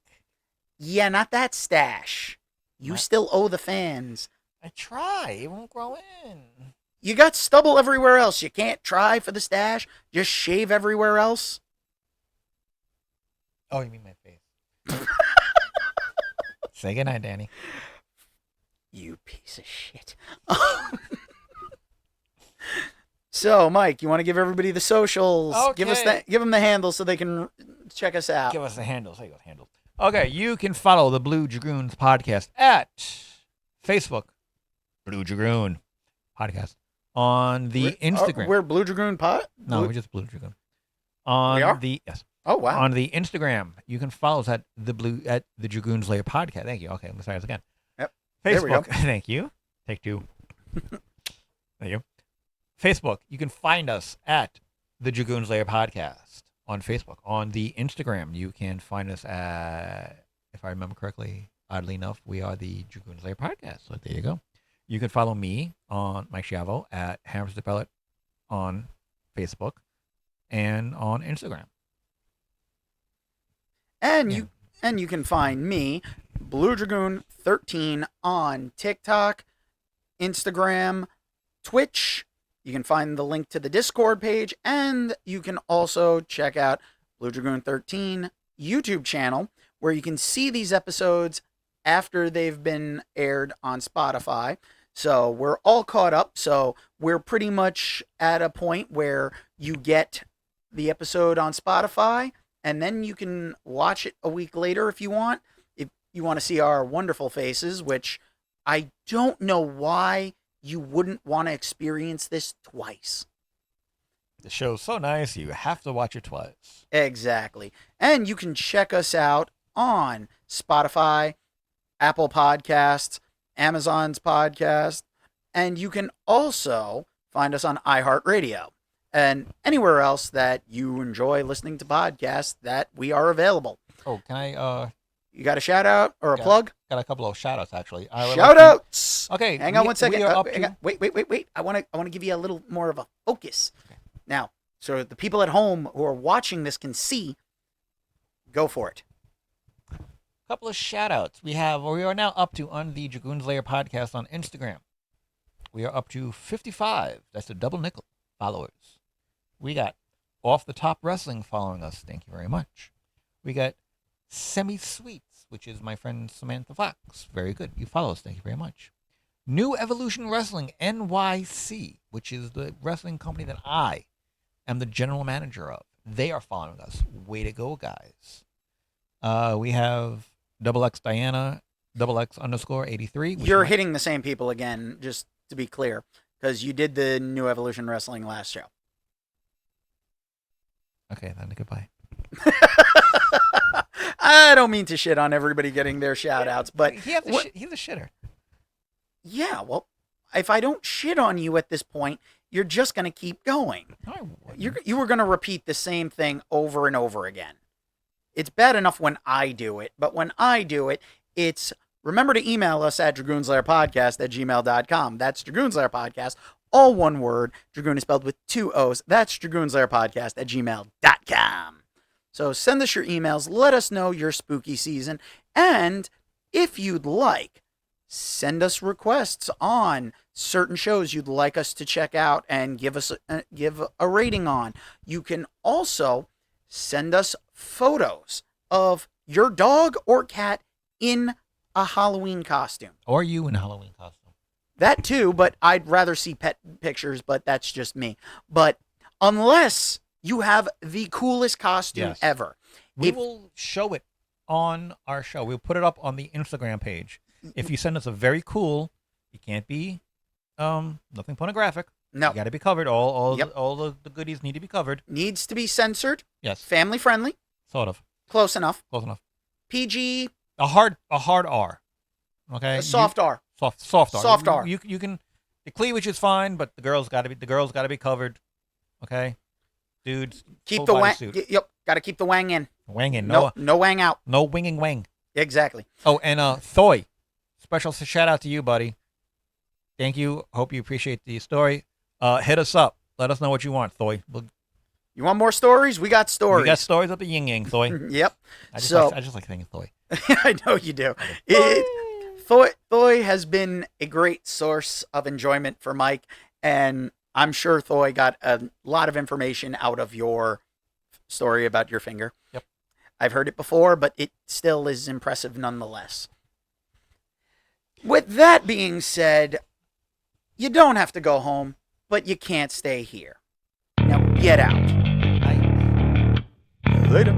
Yeah, not that stash. You still owe the fans. I try. It won't grow in. You got stubble everywhere else. You can't try for the stash. Just shave everywhere else. Oh, you mean my face. Say goodnight, Danny. You piece of shit. So, Mike, you want to give everybody the socials? Okay. Give them the handles so they can check us out. Give us the handles. There you go, handles. Okay, you can follow the Blue Dragoons podcast at Facebook, Blue Dragoon podcast, on the Instagram. We're Blue Dragoon Pot? No, we're just Blue Dragoon. On we are? Yes. Oh, wow. On the Instagram, you can follow us at the Dragoon's Lair podcast. Thank you. Okay, let me try this again. Yep. Facebook. There we go. Thank you. Take two. Thank you. Facebook, you can find us at the Dragoon's Lair podcast on Facebook. On the Instagram, you can find us at, if I remember correctly, oddly enough, we are the Dragoon's Lair podcast. So there you go. You can follow me on Mike Schiavo at Hamster Pellet on Facebook and on Instagram. And you can find me, Blue Dragoon 13, on TikTok, Instagram, Twitch. You can find the link to the Discord page, and you can also check out Blue Dragoon 13 YouTube channel, where you can see these episodes after they've been aired on Spotify. So we're all caught up. So we're pretty much at a point where you get the episode on Spotify, and then you can watch it a week later if you want. If you want to see our wonderful faces, which I don't know why you wouldn't want to experience this twice. The show's so nice, you have to watch it twice. Exactly. And you can check us out on Spotify, Apple Podcasts, Amazon's podcast, and you can also find us on iHeartRadio and anywhere else that you enjoy listening to podcasts that we are available. Oh, can I You got a shout out or a plug? Got a couple of shout outs actually. Shout outs. Okay. Hang on one second. To... Wait. I want to give you a little more of a focus. Okay. Now, so the people at home who are watching this can see. Go for it. Couple of shout outs. We are now up to, on the Dragoon's Lair podcast on Instagram, we are up to 55. That's a double nickel followers. We got Off the Top Wrestling following us. Thank you very much. We got Semi Sweets, which is my friend Samantha Fox. Very good. You follow us. Thank you very much. New Evolution Wrestling NYC, which is the wrestling company that I am the general manager of. They are following us. Way to go, guys. We have Double X Diana, Double X _83. You're hitting the same people again, just to be clear, because you did the New Evolution Wrestling last show. Okay, then goodbye. I don't mean to shit on everybody getting their shout outs, but he's a shitter. Yeah, well, if I don't shit on you at this point, you're just going to keep going. You were going to repeat the same thing over and over again. It's bad enough when I do it, but when I do it, it's remember to email us at dragoonslairpodcast@gmail.com. That's dragoonslairpodcast, all one word. Dragoon is spelled with 2 O's. That's dragoonslairpodcast@gmail.com. So send us your emails. Let us know your spooky season. And if you'd like, send us requests on certain shows you'd like us to check out and give a rating on. You can also send us photos of your dog or cat in a Halloween costume. Or you in a Halloween costume. That too, but I'd rather see pet pictures, but that's just me. But unless you have the coolest costume ever. We will show it on our show. We'll put it up on the Instagram page. If you send us a very cool, it can't be nothing pornographic. No. You got to be covered. All the goodies need to be covered. Needs to be censored. Yes. Family friendly. Sort of. Close enough. Close enough. PG. A hard R. Okay. A soft R. Soft R. Soft R. You can, the cleavage is fine, but the girls got to be covered. Okay, dudes. Keep full the body wang. suit. Yep, got to keep the wang in. Wang in. No wang out. No winging wang. Exactly. Oh, and Thoy, special shout out to you, buddy. Thank you. Hope you appreciate the story. Hit us up. Let us know what you want, Thoy. You want more stories? We got stories. We got stories up at Yin Yang, Thoy. Yep. I just like saying Thoy. I know you do. Thoy has been a great source of enjoyment for Mike, and I'm sure Thoy got a lot of information out of your story about your finger. Yep. I've heard it before, but it still is impressive nonetheless. With that being said, you don't have to go home, but you can't stay here. Now get out. Bye. Later.